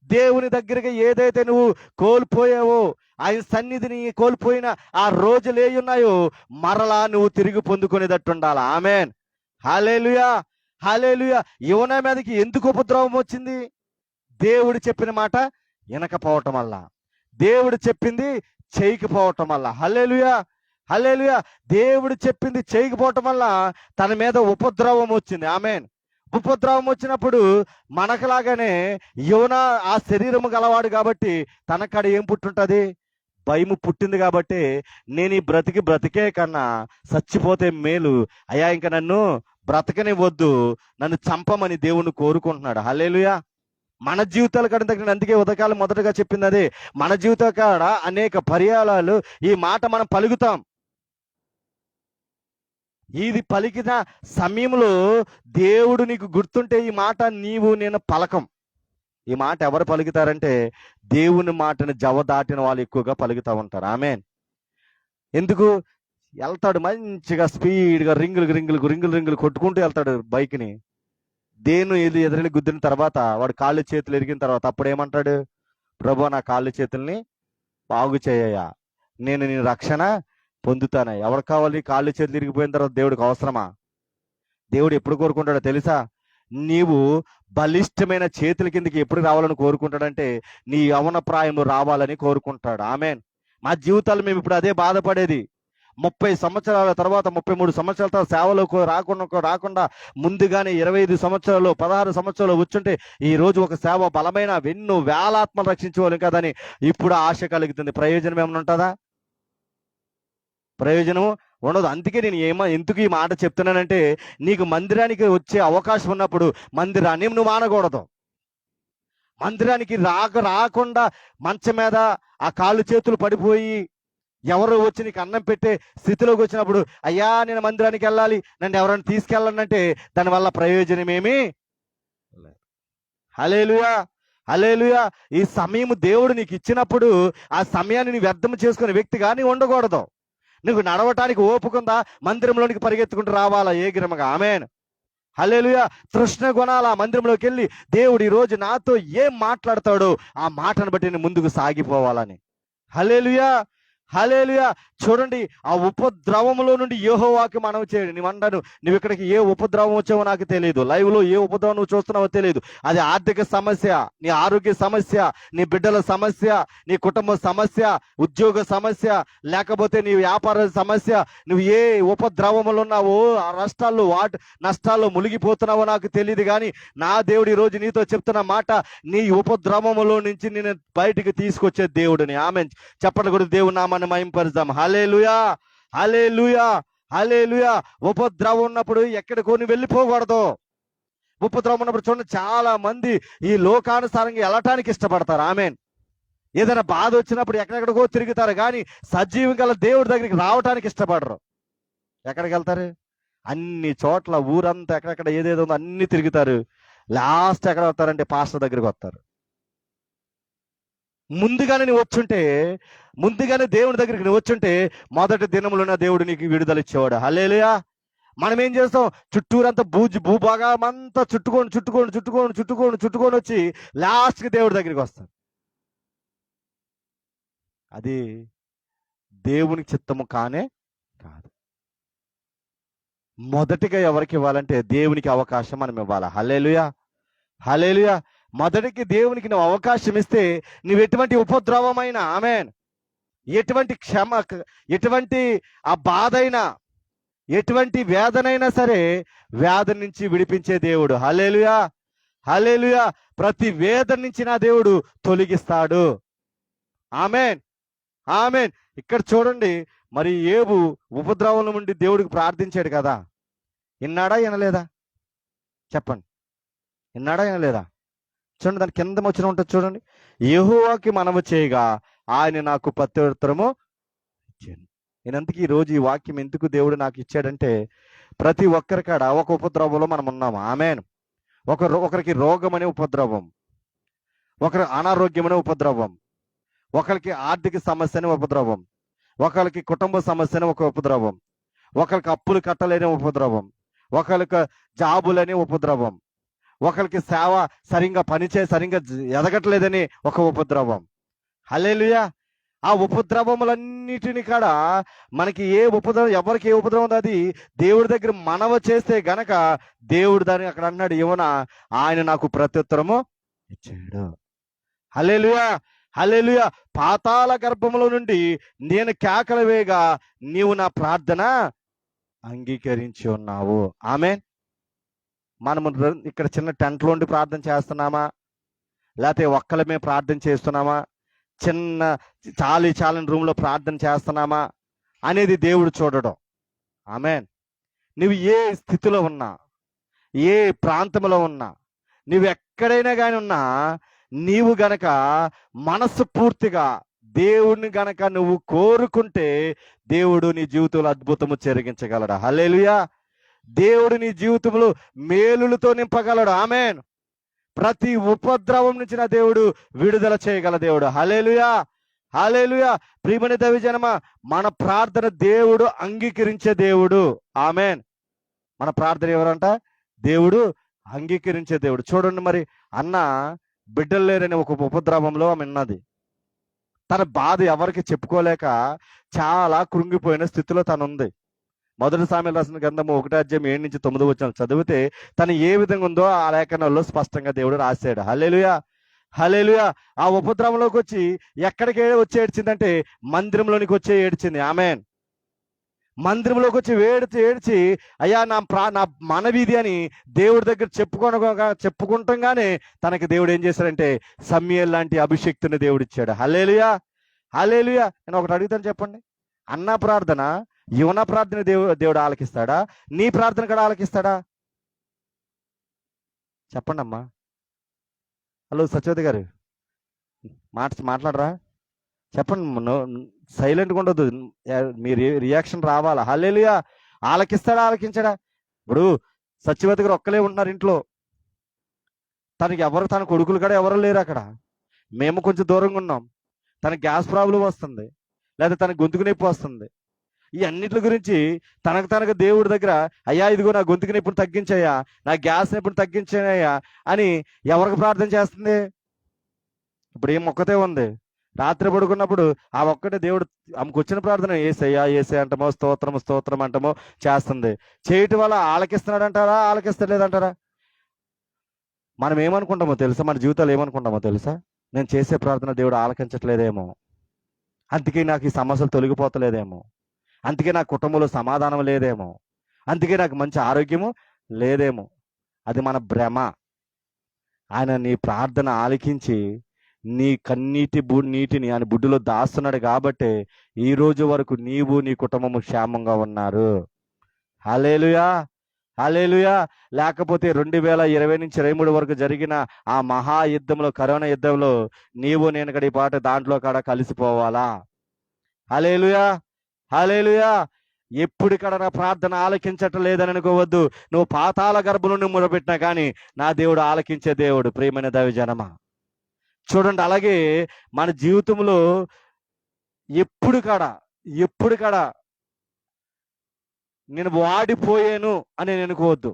Speaker 1: దేవుని దగ్గరగా ఏదైతే నువ్వు కోల్పోయావో, ఆయన సన్నిధిని కోల్పోయిన ఆ రోజులు ఏ ఉన్నాయో మరలా నువ్వు తిరిగి పొందుకునేటట్టు ఉండాలి. ఆమేన్. హల్లెలూయా. హల్లెలూయా. యోనా మీదకి ఎందుకు ఉపద్రవం వచ్చింది? దేవుడు చెప్పిన మాట వినకపోవటం వల్ల, దేవుడు చెప్పింది చేయకపోవటం వల్ల. హల్లెలూయా. హల్లెలూయా. దేవుడు చెప్పింది చేయకపోవటం వల్ల తన మీద ఉపద్రవం వచ్చింది. ఆమేన్. ఉపద్రవం వచ్చినప్పుడు మనకులాగానే యోనా ఆ శరీరము గలవాడు కాబట్టి తనకాడ ఏం పుట్టుంటది? భయము పుట్టింది. కాబట్టి నేను ఈ బ్రతికే కన్నా చచ్చిపోతే మేలు అయ్యా, ఇంకా నన్ను బ్రతకనివ్వద్దు, నన్ను చంపమని దేవుణ్ణి కోరుకుంటున్నాడు. హల్లెలూయా. మన జీవితాల కాడ దగ్గర, అందుకే ఉదయకాలం మొదటగా చెప్పింది అదే, మన జీవితాల కాడ అనేక పర్యాయాలు ఈ మాట మనం పలుకుతాం. ఇది పలికిన సమయంలో దేవుడు నీకు గుర్తుంటే ఈ మాట నేను పలకం. ఈ మాట ఎవరు పలుకుతారంటే దేవుని మాటను జవదాటిన వాళ్ళు ఎక్కువగా పలుకుతూ ఉంటారు. ఆమేన్. ఎందుకు? వెళ్తాడు మంచిగా స్పీడ్గా రింగులు కొట్టుకుంటూ వెళ్తాడు బైక్ని. ఎదురెళ్ళి గుద్దిన తర్వాత వాడు కాళ్ళు చేతులు ఎరిగిన తర్వాత అప్పుడు ఏమంటాడు? ప్రభు, నా కాళ్ళు చేతుల్ని బాగు చేయ్యా, నేను రక్షణ పొందుతాను. ఎవరు కావాలి? కాళ్ళు చేతులు ఇరిగిపోయిన తర్వాత దేవుడికి అవసరమా? దేవుడు ఎప్పుడు కోరుకుంటాడో తెలుసా? నీవు బలిష్టమైన చేతుల కిందకి ఎప్పుడు రావాలని కోరుకుంటాడంటే నీ యవ్వన ప్రాయము రావాలని కోరుకుంటాడు. ఆమెన్. మా జీవితాలు మేము ఇప్పుడు అదే బాధపడేది. 30 సంవత్సరాల తర్వాత 33 సంవత్సరాల తర్వాత సేవలో రాకుండా ముందుగానే 25 సంవత్సరాలు 16 సంవత్సరాలు వచ్చుంటే ఈ రోజు ఒక సేవ బలమైన వెన్ను వేల ఆత్మలు రక్షించేవాళ్ళు కదని ఇప్పుడు ఆశ కలుగుతుంది. ప్రయోజనం ఏమైనా ఉంటుందా? ప్రయోజనం ఉండదు. అందుకే నేను ఎందుకు ఈ మాట చెప్తున్నానంటే, నీకు మందిరానికి వచ్చే అవకాశం ఉన్నప్పుడు మందిరాన్ని నువ్వు మానకూడదు. మందిరానికి రాకుండా మంచం మీద ఆ కాళ్ళు చేతులు పడిపోయి ఎవరు వచ్చి నీకు అన్నం పెట్టే స్థితిలోకి వచ్చినప్పుడు, అయ్యా నేను మందిరానికి వెళ్ళాలి, నన్ను ఎవరైనా తీసుకెళ్ళాలంటే దానివల్ల ప్రయోజనమేమి లేదు. హల్లెలూయా, హల్లెలూయా. ఈ సమయం దేవుడు నీకు ఇచ్చినప్పుడు ఆ సమయాన్ని నీ వ్యర్థం చేసుకునే వ్యక్తిగా నీ ఉండకూడదు. నీకు నడవటానికి ఓపుకుందా? మందిరంలోనికి పరిగెత్తుకుంటూ రావాలా ఏగిరమగా? ఆమెన్. హల్లెలూయా. తృష్ణ కొనాలా మందిరంలోకి వెళ్ళి, దేవుడు ఈ రోజు నాతో ఏం మాట్లాడతాడో ఆ మాటను బట్టి నేను ముందుకు సాగిపోవాలని. హల్లెలూయా, హల్లెలూయా. చూడండి, ఆ ఉపద్రవములో నుండి యెహోవాకి మనవి చేయండి. నువ్వు ఇక్కడికి ఏ ఉపద్రవం వచ్చావో నాకు తెలియదు, లైవ్ లో ఏ ఉపద్రవం నువ్వు చూస్తున్నావో తెలియదు. అది ఆర్థిక సమస్య, నీ ఆరోగ్య సమస్య, నీ బిడ్డల సమస్య, నీ కుటుంబ సమస్య, ఉద్యోగ సమస్య, లేకపోతే నీ వ్యాపార సమస్య. నువ్వు ఏ ఉపద్రవములు ఉన్నావో ఆ నష్టాల్లో మునిగిపోతున్నావో నాకు తెలియదు, కానీ నా దేవుడు ఈ రోజు నీతో చెప్తున్న మాట, నీ ఉపద్రవములో నుంచి నేను బయటికి తీసుకొచ్చే దేవుడిని. ఆమె చెప్పండి కూడా, దేవుని నామాన్ని మహింపరుద్దాం. హల్లెలూయా, హల్లెలూయా, హల్లెలూయా. ఉపద్రవం ఉన్నప్పుడు ఎక్కడికో వెళ్ళిపోకూడదు. ఉపద్రవం ఉన్నప్పుడు చూడండి, చాలా మంది ఈ లోకానుసారంగా వెళ్ళటానికి ఇష్టపడతారు. ఆమెన్. ఏదైనా బాధ వచ్చినప్పుడు ఎక్కడెక్కడికో తిరుగుతారు, కానీ సజీవం గల దేవుడి దగ్గరికి రావటానికి ఇష్టపడరు. ఎక్కడికి వెళ్తారు? అన్ని చోట్ల ఊరంతా ఎక్కడెక్కడ ఏదేదో ఉందో అన్ని తిరుగుతారు. లాస్ట్ ఎక్కడ వస్తారంటే పాస్టర్ దగ్గరికి వస్తారు. ముందుగానే దేవుడి దగ్గరికి నువ్వు వచ్చుంటే మొదటి దినములున్న దేవుడు నీకు విడుదల ఇచ్చేవాడు. హల్లెలూయా. మనం ఏం చేస్తాం? చుట్టూరంతా భూభాగం అంతా చుట్టుకొని వచ్చి లాస్ట్కి దేవుడి దగ్గరికి వస్తాం. అది దేవుని చిత్తము కానే కాదు. మొదటిగా ఎవరికి ఇవ్వాలంటే దేవునికి అవకాశం మనం ఇవ్వాలి. హల్లెలూయా, హల్లెలూయా. మొదటికి దేవునికి నువ్వు అవకాశం ఇస్తే నువ్వు ఎటువంటి ఉపద్రవమైనా, ఆమెన్, ఎటువంటి ఆ బాధైనా, ఎటువంటి వేదనైనా సరే వేదన నుంచి విడిపించే దేవుడు. హల్లెలూయా, హల్లెలూయా. ప్రతి వేదన నుంచి నా దేవుడు తొలగిస్తాడు. Amen, amen. ఇక్కడ చూడండి, మరి యోబు ఉపద్రవం నుండి దేవుడికి ప్రార్థించాడు కదా, విన్నాడా వినలేదా? చెప్పండి, విన్నాడా వినలేదా? చూడండి, దాని కింద వచ్చిన ఉంటుంది చూడండి. యెహోవాకి మనవి చేయగా ఆయన నాకు ప్రత్యుత్తరము ఇచ్చాను. నేనందుకు ఈరోజు ఈ వాక్యం ఎందుకు దేవుడు నాకు ఇచ్చాడంటే, ప్రతి ఒక్కరికాడ ఒక ఉపద్రవంలో మనం ఉన్నాము. ఆమెన్. ఒకరికి రోగం అనే ఉపద్రవం, ఒకరి అనారోగ్యం అనే ఉపద్రవం, ఒకరికి ఆర్థిక సమస్య అనే ఉపద్రవం, ఒకరికి కుటుంబ సమస్య అనే ఒక ఉపద్రవం, ఒకరికి అప్పులు కట్టలేని ఉపద్రవం, ఒకరికి జాబులనే ఉపద్రవం, ఒకరికి సేవ సరిగ్గా సరిగ్గా ఎదగట్లేదని ఒక ఉపద్రవం. హల్లెలూయా. ఆ ఉపద్రవములన్నిటిని కాడ మనకి ఎవరికి ఏ ఉపద్రవం ఉంది, అది దేవుడి దగ్గర మనవ చేస్తే గనక దేవుడు దాన్ని అక్కడ అన్నాడు, ఏమన్నా ఆయన నాకు ప్రత్యుత్తరము ఇచ్చాడు. హల్లెలూయా, హల్లెలూయా. పాతాళ గర్భములో నుండి నేను కేకలు వేయగా నీవు నా ప్రార్థన అంగీకరించి ఉన్నావు. ఆమెన్. మనము ఇక్కడ చిన్న టెంట్లో ఉండి ప్రార్థన చేస్తున్నామా, లేకపోతే ఒక్కలమే ప్రార్థన చేస్తున్నామా, చిన్న చాలని రూమ్లో ప్రార్థన చేస్తున్నామా అనేది దేవుడు చూడడం. ఆమెన్. నువ్వు ఏ స్థితిలో ఉన్నా, ఏ ప్రాంతంలో ఉన్నా, నువ్వు ఎక్కడైనా కానీ ఉన్నా, నీవు గనక మనస్సు పూర్తిగా దేవుడిని గనక నువ్వు కోరుకుంటే దేవుడు నీ జీవితంలో అద్భుతము జరిగించగలడు. హల్లెలూయా. దేవుడు నీ జీవితంలో మేలులతో నింపగలడు. ఆమెన్. ప్రతి ఉపద్రవం నుంచి నా దేవుడు విడుదల చేయగల దేవుడు. హల్లెలూయా, హల్లెలూయా. ప్రియమైన దైవజనమా, మన ప్రార్థన దేవుడు అంగీకరించే దేవుడు. ఆమెన్. మన ప్రార్థన ఎవరంట? దేవుడు అంగీకరించే దేవుడు. చూడండి మరి, అన్న బిడ్డలు లేరని ఒక ఉపద్రవంలో ఆమె ఉన్నది. తన బాధ ఎవరికి చెప్పుకోలేక చాలా కృంగిపోయిన స్థితిలో తను ఉంది. మొదటి సామెతలు రాసిన గ్రంథము 1:7-9 చదివితే తను ఏ విధంగా ఉందో ఆ లేఖనాల్లో స్పష్టంగా దేవుడు రాశాడు. హల్లెలూయా, హల్లెలూయా. ఆ ఉపద్రవంలోకి వచ్చి ఎక్కడికి వచ్చి ఏడ్చిందంటే మందిరంలోనికి వచ్చి ఏడ్చింది. ఆమెన్. మందిరంలోకి వచ్చి ఏడ్చి అయ్యా నా మనవీధి అని దేవుడి దగ్గర చెప్పుకుంటాగానే తనకి దేవుడు ఏం చేశాడంటే సమూయేలు లాంటి అభిషేక్తుని దేవుడు ఇచ్చాడు. హల్లెలూయా, హల్లెలూయా. నేను ఒకటి అడుగుతాను, చెప్పండి. అన్న ప్రార్థన, యువన ప్రార్థన దేవుడు ఆలకిస్తాడా? నీ ప్రార్థన కూడా ఆలకిస్తాడా? చెప్పండి అమ్మా. హలో సత్యవతి గారు, మాట్లాడరా? చెప్పండి. సైలెంట్గా ఉండదు, మీ రియాక్షన్ రావాలా. హల్లెలూయా. ఆలకిస్తాడా, ఆలకించడా? ఇప్పుడు సత్యవతి గారు ఒక్కలే ఉంటున్నారు ఇంట్లో. తన కొడుకులు కూడా ఎవరు లేరు అక్కడ. మేము కొంచెం దూరంగా ఉన్నాం. తనకి గ్యాస్ ప్రాబ్లం వస్తుంది, లేదా తనకు గొంతుకు నొప్పి వస్తుంది. ఈ అన్నిటి గురించి తనకు దేవుడి దగ్గర అయ్యా ఇదిగో నా గొంతుకు నొప్పిని తగ్గించాయా, నా గ్యాస్ నొప్పిని తగ్గించాయా అని ఎవరికి ప్రార్థన చేస్తుంది? ఇప్పుడు ఏం ఒక్కతే ఉంది. రాత్రి పడుకున్నప్పుడు ఆ ఒక్కటే దేవుడు ఆమెకు వచ్చిన ప్రార్థన ఏసయ్యా ఏసే అంటామో, స్తోత్రం అంటామో చేస్తుంది. చేయటం వల్ల ఆలకిస్తున్నాడు అంటారా, ఆలకిస్తలేదంటారా? మనం ఏమనుకుంటామో తెలుసా? మన జీవితాలు ఏమనుకుంటామో తెలుసా? నేను చేసే ప్రార్థన దేవుడు ఆలకించట్లేదేమో, అందుకే నాకు ఈ సమస్యలు తొలగిపోతలేదేమో, అందుకే నా కుటుంబంలో సమాధానం లేదేమో, అందుకే నాకు మంచి ఆరోగ్యము లేదేమో. అది మన భ్రమ. ఆయన నీ ప్రార్థన ఆలకించి నీ కన్నీటి నీటిని ఆయన బుడ్డులో దాస్తున్నాడు కాబట్టి ఈ రోజు వరకు నీవు నీ కుటుంబము క్షేమంగా ఉన్నారు. హల్లెలూయా, హల్లెలూయా. లేకపోతే 2020-23 వరకు జరిగిన ఆ మహాయుద్ధంలో, కరోనా యుద్ధంలో నీవు నేను కడి పాట దాంట్లో కాడ కలిసిపోవాలా? హల్లెలూయా, హల్లెలూయా. ఎప్పుడు ఇక్కడ నా ప్రార్థన ఆలకించటం లేదని అనుకోవద్దు. నువ్వు పాతాళ గర్భం నుండి మొదలుపెట్టినా కానీ నా దేవుడు ఆలకించే దేవుడు. ప్రియమైన దైవజనమా, చూడండి. అలాగే మన జీవితంలో ఎప్పుడు కాడ నేను వాడిపోయాను అని నేను అనుకోవద్దు.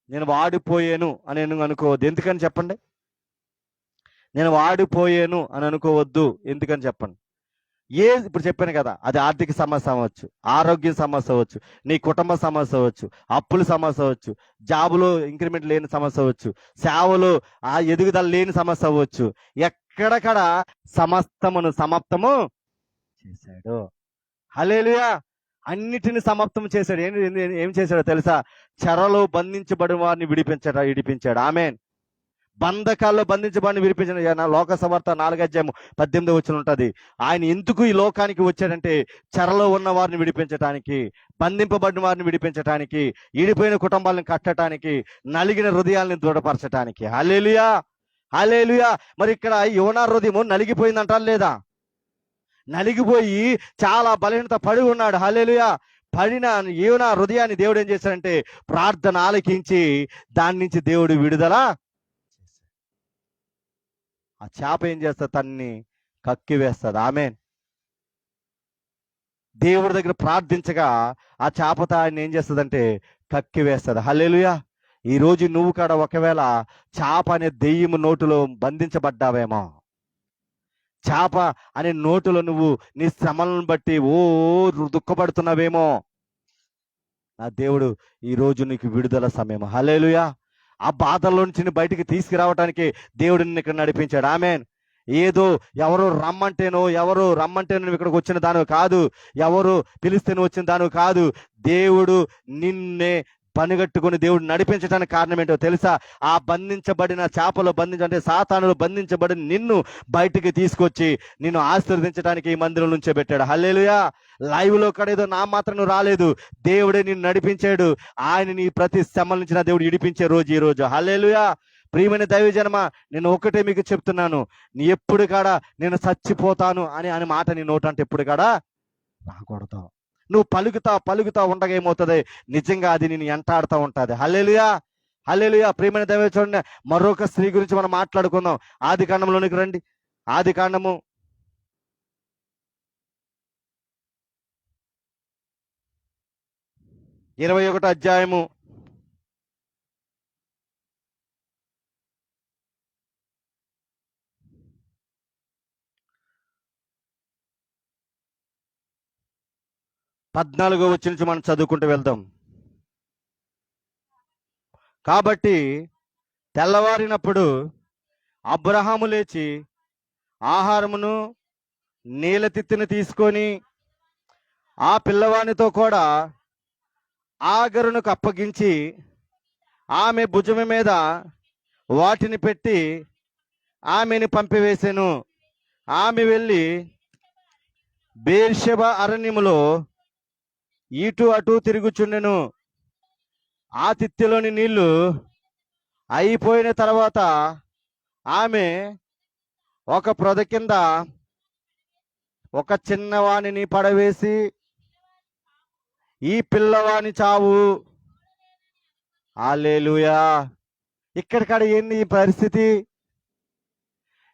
Speaker 1: నేను వాడిపోయాను అని నేను అనుకోవద్దు. ఎందుకని చెప్పండి? నేను వాడిపోయాను అని అనుకోవద్దు. ఎందుకని చెప్పండి? ఇప్పుడు చెప్పాను కదా, అది ఆర్థిక సమస్య అవ్వచ్చు, ఆరోగ్య సమస్య అవ్వచ్చు, నీ కుటుంబ సమస్య అవ్వచ్చు, అప్పుల సమస్య అవ్వచ్చు, జాబులో ఇంక్రిమెంట్ లేని సమస్య అవ్వచ్చు, సేవలో ఆ ఎదుగుదల లేని సమస్య అవ్వచ్చు. ఎక్కడక్కడ సమస్తమును సమాప్తము చేశాడు. హల్లెలూయా. అన్నిటిని సమాప్తం చేశాడు. ఏం చేశాడో తెలుసా? చెరలో బంధించబడిన వారిని విడిపించాడు. ఆమెన్. బంధకాల్లో బంధించబడిని విడిపించిన లోక సువార్త 4:18 ఉంటుంది. ఆయన ఎందుకు ఈ లోకానికి వచ్చాడంటే చెరలో ఉన్న వారిని విడిపించటానికి, బంధింపబడిన వారిని విడిపించటానికి, ఈడిపోయిన కుటుంబాలను కట్టడానికి, నలిగిన హృదయాలను దృఢపరచటానికి. హల్లెలూయా, హల్లెలూయా. మరి ఇక్కడ యోనా హృదయము నలిగిపోయిందంటారు లేదా? నలిగిపోయి చాలా బలహీనత పడి ఉన్నాడు. హల్లెలూయా. పడిన యోనా హృదయాన్ని దేవుడు ఏం చేశాడంటే ప్రార్థన ఆలకించి దాని నుంచి దేవుడు విడుదల. ఆ చేప ఏం చేస్తుంది? తన్ని కక్కి వేస్తుంది. ఆమెన్. దేవుడి దగ్గర ప్రార్థించగా ఆ చేపతో ఆయన ఏం చేస్తుందంటే కక్కి వేస్తుంది. హల్లెలూయా. ఈరోజు నువ్వు కూడా ఒకవేళ చేప అనే దెయ్యము నోటులో బంధించబడ్డావేమో, చేప అనే నోటులో నువ్వు నీ శ్రమలను బట్టి దుఃఖపడుతున్నావేమో, నా దేవుడు ఈరోజు నీకు విడుదల సమయం. హల్లెలూయా. ఆ బాధల్లో నుంచి బయటికి తీసుకురావడానికి దేవుడు నిన్ను ఇక్కడ నడిపించాడు. ఆమెన్. ఏదో ఎవరు రమ్మంటేనో నువ్వు ఇక్కడికి వచ్చిన దాని కాదు, ఎవరు పిలిస్తే నువ్వు వచ్చిన దాని కాదు. దేవుడు నిన్నే పనిగట్టుకుని దేవుడు నడిపించడానికి కారణం ఏంటో తెలుసా? ఆ బంధించబడిన చేపలో అంటే సాతానులో బంధించబడిన నిన్ను బయటికి తీసుకొచ్చి నిన్ను ఆశీర్వదించడానికి ఈ మందిరం నుంచే పెట్టాడు. హల్లెలూయా. లైవ్ లో కడేదో నా మాత్రం నువ్వు రాలేదు, దేవుడే నిన్ను నడిపించాడు. ఆయన నీ ప్రతి శ్రమల నుంచి నా దేవుడు ఇడిపించే రోజు ఈ రోజు. హల్లెలూయా. ప్రియమైన దైవజనమ, నేను ఒకటే మీకు చెప్తున్నాను, నీ ఎప్పుడు కాడా నేను చచ్చిపోతాను అని మాట నీ నోటంటే ఎప్పుడు కాడా రాకూడదు. నువ్వు పలుకుతా ఉండగా ఏమవుతుంది? నిజంగా అది నేను ఎంటాడుతూ ఉంటుంది. హల్లెలూయా, హల్లెలూయా. ప్రియమైన దైవ చూడండి, మరొక స్త్రీ గురించి మనం మాట్లాడుకుందాం. ఆదికాండంలోనికి రండి. ఆదికాండము 21వ అధ్యాయము 14వ వచనం నుంచి మనం చదువుకుంటూ వెళ్దాం. కాబట్టి తెల్లవారినప్పుడు అబ్రహాము లేచి ఆహారమును నీలతిత్తిని తీసుకొని ఆ పిల్లవానితో కూడా ఆగరునకు అప్పగించి ఆమె భుజము మీద వాటిని పెట్టి ఆమెను పంపివేసెను. ఆమె వెళ్ళి బేర్షెబ అరణ్యములో ఇటు అటు తిరుగుచుండెను. ఆ తిత్తిలోని నీళ్లు అయిపోయిన తర్వాత ఆమె ఒక ప్రొద కింద ఒక చిన్నవాణిని పడవేసి ఈ పిల్లవాని చావు. హల్లెలూయా. ఇక్కడికాడ ఏంది ఈ పరిస్థితి?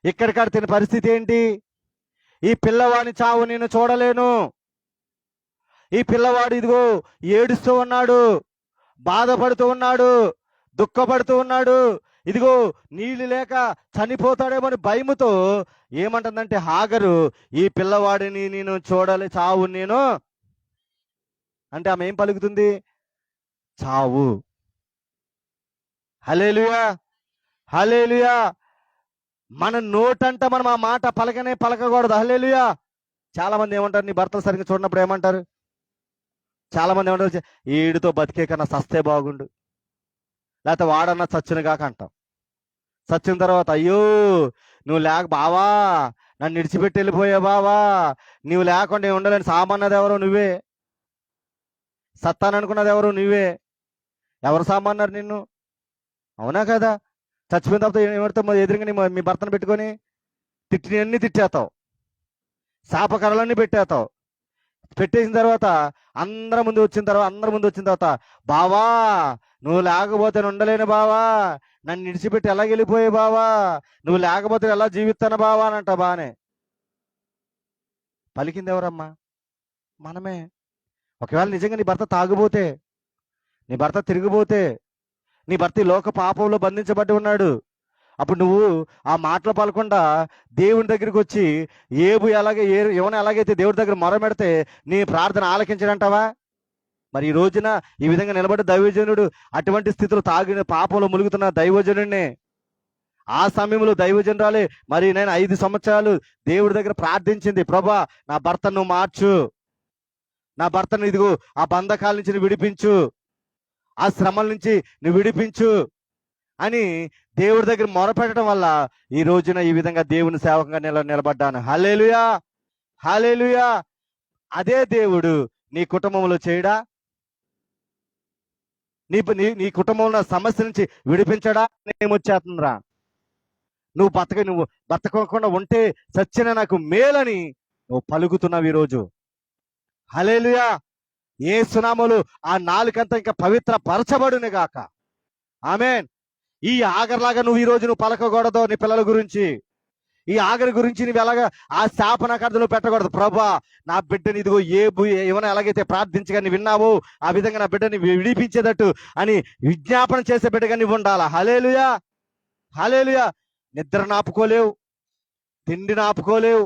Speaker 1: ఇక్కడికాడ తిన పరిస్థితి ఏంటి? ఈ పిల్లవాని చావు నేను చూడలేను. ఈ పిల్లవాడు ఇదిగో ఏడుస్తూ ఉన్నాడు, బాధపడుతూ ఉన్నాడు, దుఃఖపడుతూ ఉన్నాడు. ఇదిగో నీళ్లు లేక చనిపోతాడేమో అని భయముతో ఏమంటుందంటే హాగరు, ఈ పిల్లవాడిని నేను చూడాలి, చావు నేను అంటే ఆమె ఏం పలుకుతుంది? చావు. హల్లెలూయా, హల్లెలూయా. మన నోటంట మనం ఆ మాట పలకనే పలకకూడదు. హల్లెలూయా. చాలా మంది ఏమంటారు, నీ భర్తలు సరిగ్గా చూడనప్పుడు ఏమంటారు? చాలా మంది ఏమంటారు, ఈడితో బతికే కన్నా సస్తే బాగుండు, లేకపోతే వాడన్నా చచ్చును కాక అంటాం. చచ్చిన తర్వాత అయ్యో నువ్వు లేక బావా, నన్ను విడిచిపెట్టి వెళ్ళిపోయా బావా, నువ్వు లేకుండా నేను ఉండలేని. సామాన్నది ఎవరో నువ్వే, సత్తాననుకున్నది ఎవరు నువ్వే. ఎవరు సామాన్నారు నిన్ను? అవునా కదా? చచ్చిపోయిన తర్వాత ఏమడతావు? ఎదురుగా మీ భర్తను పెట్టుకొని తిట్టినన్నీ తిట్టేస్తావు, శాపకరలన్నీ పెట్టేస్తావు. పెట్టేసిన తర్వాత అందరి ముందు వచ్చిన తర్వాత బావా నువ్వు లేకపోతే నేను ఉండలేను బావా, నన్ను విడిచిపెట్టి ఎలా వెళ్ళిపోయే బావా, నువ్వు లేకపోతే ఎలా జీవిస్తాను బావా అని అంట. బానే పలికింది ఎవరమ్మా? మనమే. ఒకవేళ నిజంగా నీ భర్త తాగుపోతే, నీ భర్త తిరిగిపోతే, నీ భర్త ఈ లోక పాపంలో బంధించబడి ఉన్నాడు, అప్పుడు నువ్వు ఆ మాటలు పలకుండా దేవుని దగ్గరికి వచ్చి ఏమైనా ఎలాగైతే దేవుడి దగ్గర మొరమెడితే నీ ప్రార్థన ఆలకించడంటావా? మరి ఈ రోజున ఈ విధంగా నిలబడి దైవజనుడు అటువంటి స్థితిలో తాగిన పాపంలో ములుగుతున్న దైవజనుడినే. ఆ సమయంలో దైవజనురాలే మరి నేను 5 సంవత్సరాలు దేవుడి దగ్గర ప్రార్థించింది, ప్రభా నా భర్తను నువ్వు మార్చు, నా భర్తను ఇదిగో ఆ బంధకాల నుంచి నువ్వు విడిపించు, ఆ శ్రమల నుంచి నువ్వు విడిపించు అని దేవుడి దగ్గర మొరపెట్టడం వల్ల ఈ రోజున ఈ విధంగా దేవుని సేవకంగా నిలబడ్డాను. హల్లెలూయా, హల్లెలూయా. అదే దేవుడు నీ కుటుంబంలో చేయడా? నీ కుటుంబంలో సమస్య నుంచి విడిపించడా? ఏమొచ్చేస్తుందిరా, నువ్వు బతకకుండా ఉంటే చచ్చిన నాకు మేలని నువ్వు పలుకుతున్నావు ఈరోజు. హల్లెలూయా. యేసు నామములో ఆ నాలుకంతా ఇంకా పవిత్ర పరచబడును గాక. ఆమేన్. ఈ ఆగర్లాగా నువ్వు ఈరోజు పలకకూడదు నీ పిల్లల గురించి. ఈ ఆగరి గురించి నువ్వు ఎలాగా ఆ శాపనకర్తలు పెట్టకూడదు. ప్రభా నా బిడ్డని ఇదిగో ఏమైనా ఎలాగైతే ప్రార్థించగా నీ విన్నావో ఆ విధంగా నా బిడ్డని విడిపించేటట్టు అని విజ్ఞాపన చేసే బిడ్డగా నువ్వు ఉండాలా. హల్లెలూయా, హల్లెలూయా. నిద్రను ఆపుకోలేవు, తిండిని ఆపుకోలేవు,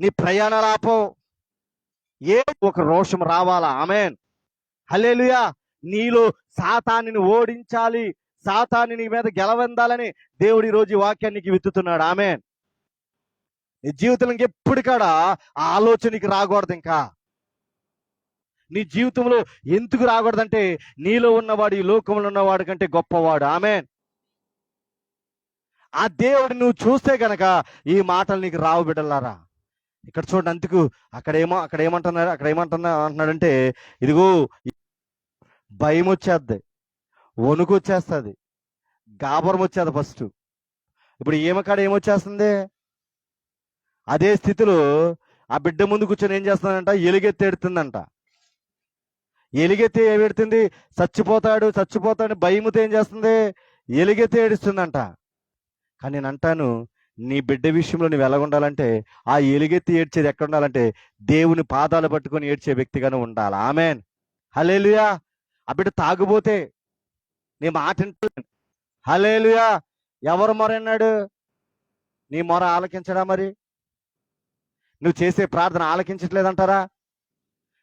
Speaker 1: నీ ప్రయాణాలు ఆపవు, ఒక రోషం రావాలా. ఆమేన్, హల్లెలూయా. నీలో సాతానుని ఓడించాలి, సాతాను నీ మీద గెలవందాలని దేవుడు ఈ రోజు ఈ వాక్యానికి విత్తుతున్నాడు. ఆమేన్. నీ జీవితంలో ఎప్పుడు కాడ ఆ ఆలోచనకి రాకూడదు. ఇంకా నీ జీవితంలో ఎందుకు రాకూడదంటే నీలో ఉన్నవాడు ఈ లోకంలో ఉన్నవాడు కంటే గొప్పవాడు. ఆమేన్. ఆ దేవుడు నువ్వు చూస్తే గనక ఈ మాటలు నీకు రావు బిడ్డలారా. ఇక్కడ చూడండి, అందుకు అక్కడ ఏమంటున్నాడంటే ఇదిగో భయం వచ్చేద్ది, వణుకు వచ్చేస్తుంది, గాబరం వచ్చేది ఫస్ట్. ఇప్పుడు ఏమకాడ ఏమొచ్చేస్తుంది? అదే స్థితిలో ఆ బిడ్డ ముందు కూర్చొని ఏం చేస్తుందంట? ఎలుగెత్తి ఎడుతుందంట. ఎలుగెత్తి ఏడుతుంది, చచ్చిపోతాడు భయముతో ఏం చేస్తుంది? ఎలుగెత్తి ఏడుస్తుందంట. కానీ నేను అంటాను, నీ బిడ్డ విషయంలో నువ్వు ఎలా ఉండాలంటే ఆ ఎలుగెత్తి ఏడ్చేది ఎక్కడ ఉండాలంటే దేవుని పాదాలు పట్టుకొని ఏడ్చే వ్యక్తిగానే ఉండాలి. ఆమేన్, హల్లెలూయా. ఆ బిడ్డ తాగుపోతే నీ మాట వింటలేదు. హల్లెలూయా. ఎవరు మొరన్నాడు? నీ మొర ఆలకించడా? మరి నువ్వు చేసే ప్రార్థన ఆలకించట్లేదంటారా?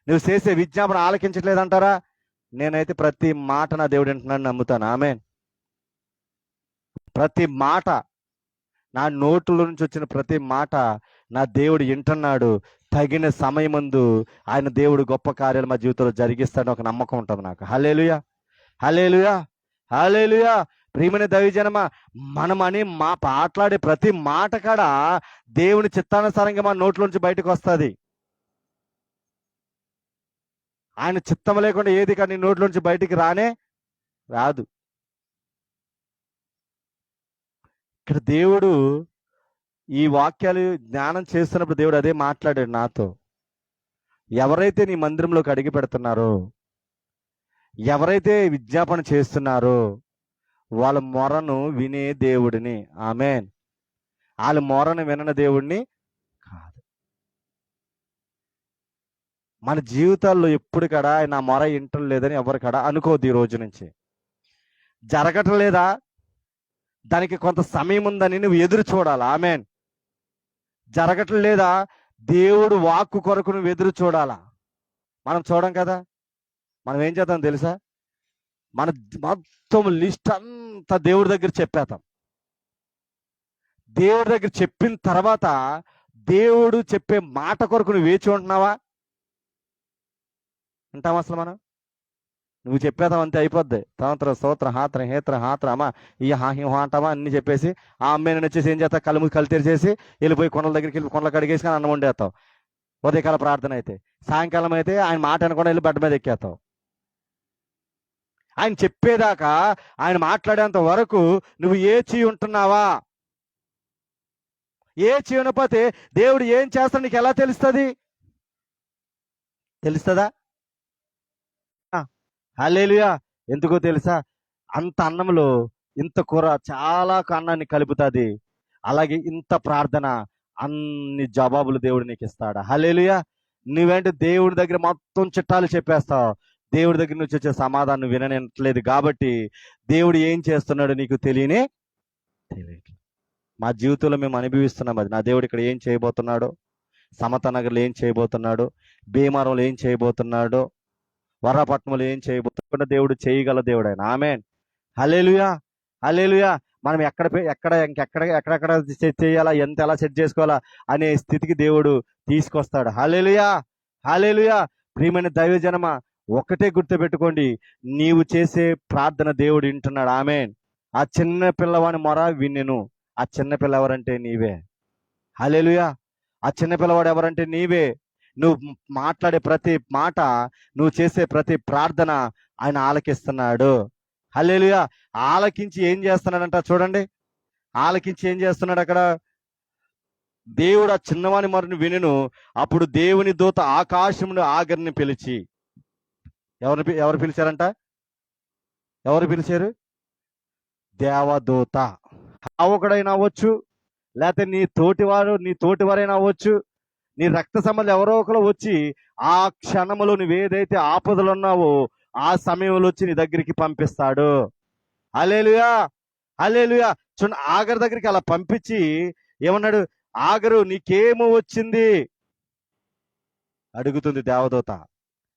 Speaker 1: నువ్వు చేసే విజ్ఞాపన ఆలకించట్లేదంటారా? నేనైతే ప్రతి మాట నా దేవుడు వింటున్నాను నమ్ముతాను. ఆమేన్. ప్రతి మాట, నా నోట్ల నుంచి వచ్చిన ప్రతి మాట నా దేవుడు వింటున్నాడు. తగిన సమయమందు ఆయన దేవుడు గొప్ప కార్యాలు మా జీవితంలో జరిగిస్తాడని ఒక నమ్మకం ఉంటుంది నాకు. హల్లెలూయా, హల్లెలూయా, హల్లెలూయా. ప్రియమైన దైవజనమా, మనమని మాట్లాడే ప్రతి మాట కాడ దేవుని చిత్తానుసారంగా మన నోట్లోంచి బయటకు వస్తుంది. ఆయన చిత్తం లేకుండా ఏది కానీ నోట్లోంచి బయటికి రాదు. ఇక్కడ దేవుడు ఈ వాక్యాలు జ్ఞానం చేస్తున్నప్పుడు దేవుడు అదే మాట్లాడాడు నాతో. ఎవరైతే నీ మందిరంలోకి అడిగి పెడుతున్నారో, ఎవరైతే విజ్ఞాపన చేస్తున్నారో వాళ్ళ మొరను వినే దేవుడిని. ఆమేన్. వాళ్ళ మొరను వినని దేవుడిని కాదు. మన జీవితాల్లో ఎప్పుడు కడా నా మొర వింటం లేదని ఎవరు కడా అనుకోద్దు. ఈ రోజు నుంచి జరగటం లేదా, దానికి కొంత సమయం ఉందని నువ్వు ఎదురు చూడాలి. ఆమేన్. జరగటం లేదా, దేవుడు వాక్కు కొరకు నువ్వు ఎదురు చూడాలా. మనం చూడం కదా. మనం ఏం చేద్దాం తెలుసా? మన మొత్తం లిస్ట్ అంతా దేవుడి దగ్గర చెప్పేద్దాం. దేవుడి దగ్గర చెప్పిన తర్వాత దేవుడు చెప్పే మాట కొరకు నువ్వు వేచి ఉంటున్నావా? అంటాం అసలు మనం? నువ్వు చెప్పేదాం అంతే, అయిపోద్ది. తంత్ర స్తోత్ర హాత్ర హేత్ర హాత్ర అమ్మా ఈ హాహి అంటామా అన్ని చెప్పేసి ఆ అమ్మాయిని వచ్చేసి ఏం చేస్తావు? కళ్ళు తెరిచేసి వెళ్ళిపోయి కొండల దగ్గరికి వెళ్ళి కొండలు కడిగేసి కానీ అన్నం వండేస్తావు. ఉదయకాల ప్రార్థన అయితే, సాయంకాలం అయితే ఆయన మాట అనకుండా వెళ్ళి బెడ్ మీద ఎక్కేస్తావు. ఆయన చెప్పేదాకా, ఆయన మాట్లాడేంత వరకు నువ్వు ఏచి ఉంటున్నావా? ఏచి ఉండకపోతే దేవుడు ఏం చేస్తాడు నీకు ఎలా తెలుస్తుందా? హల్లెలూయా. ఎందుకో తెలుసా? అంత అన్నంలో ఇంత కూర చాలా అన్నాన్ని కలుపుతుంది. అలాగే ఇంత ప్రార్థన, అన్ని జవాబులు దేవుడు నీకు ఇస్తాడు. హల్లెలూయా. నువ్వేంటి దేవుడి దగ్గర మొత్తం చిట్టాలు చెప్పేస్తావు, దేవుడి దగ్గర నుంచి వచ్చే సమాధానం వినట్లేదు. కాబట్టి దేవుడు ఏం చేస్తున్నాడు నీకు తెలియట్లేదు. మా జీవితంలో మేము అనుభవిస్తున్నాం అది. నా దేవుడు ఇక్కడ ఏం చేయబోతున్నాడు, సమత నగర్లో ఏం చేయబోతున్నాడు, భీమవరంలో ఏం చేయబోతున్నాడు, వరపట్నంలో ఏం చేయబోతున్నా దేవుడు చేయగల దేవుడు ఆయన. ఆమేన్. హల్లెలూయా, హల్లెలూయా. మనం ఎక్కడెక్కడ చేయాలా, ఎలా సెట్ చేసుకోవాలా అనే స్థితికి దేవుడు తీసుకొస్తాడు. హల్లెలూయా, హల్లెలూయా. ప్రియమైన దైవజనమా, ఒకటే గుర్తుపెట్టుకోండి, నీవు చేసే ప్రార్థన దేవుడు వింటున్నాడు. ఆమేన్. ఆ చిన్న పిల్లవాని మొర విన్నెను. ఆ చిన్న పిల్ల ఎవరంటే నీవే. హల్లెలూయా. ఆ చిన్న పిల్లవాడు ఎవరంటే నీవే. నువ్వు మాట్లాడే ప్రతి మాట, నువ్వు చేసే ప్రతి ప్రార్థన ఆయన ఆలకిస్తున్నాడు. హల్లెలూయా. ఆలకించి ఏం చేస్తున్నాడంట చూడండి. ఆలకించి ఏం చేస్తున్నాడు అక్కడ? దేవుడు ఆ చిన్నవాని మొరను వినెను. అప్పుడు దేవుని దూత ఆకాశమును ఆగర్ని పిలిచి, ఎవరు పిలిచారంట? ఎవరు పిలిచారు? దేవదూత. ఒకడైనా అవ్వచ్చు, లేకపోతే నీ తోటివారైనా అవ్వచ్చు, నీ రక్త సంబంధం ఎవరో ఒకరు వచ్చి ఆ క్షణంలో నువ్వేదైతే ఆపదలు ఉన్నావో ఆ సమయంలో వచ్చి నీ దగ్గరికి పంపిస్తాడు. హల్లెలూయా, హల్లెలూయా. చూడండి, ఆగరు దగ్గరికి అలా పంపించి ఏమన్నాడు? ఆగరు, నీకేమో వచ్చింది అడుగుతుంది దేవదూత.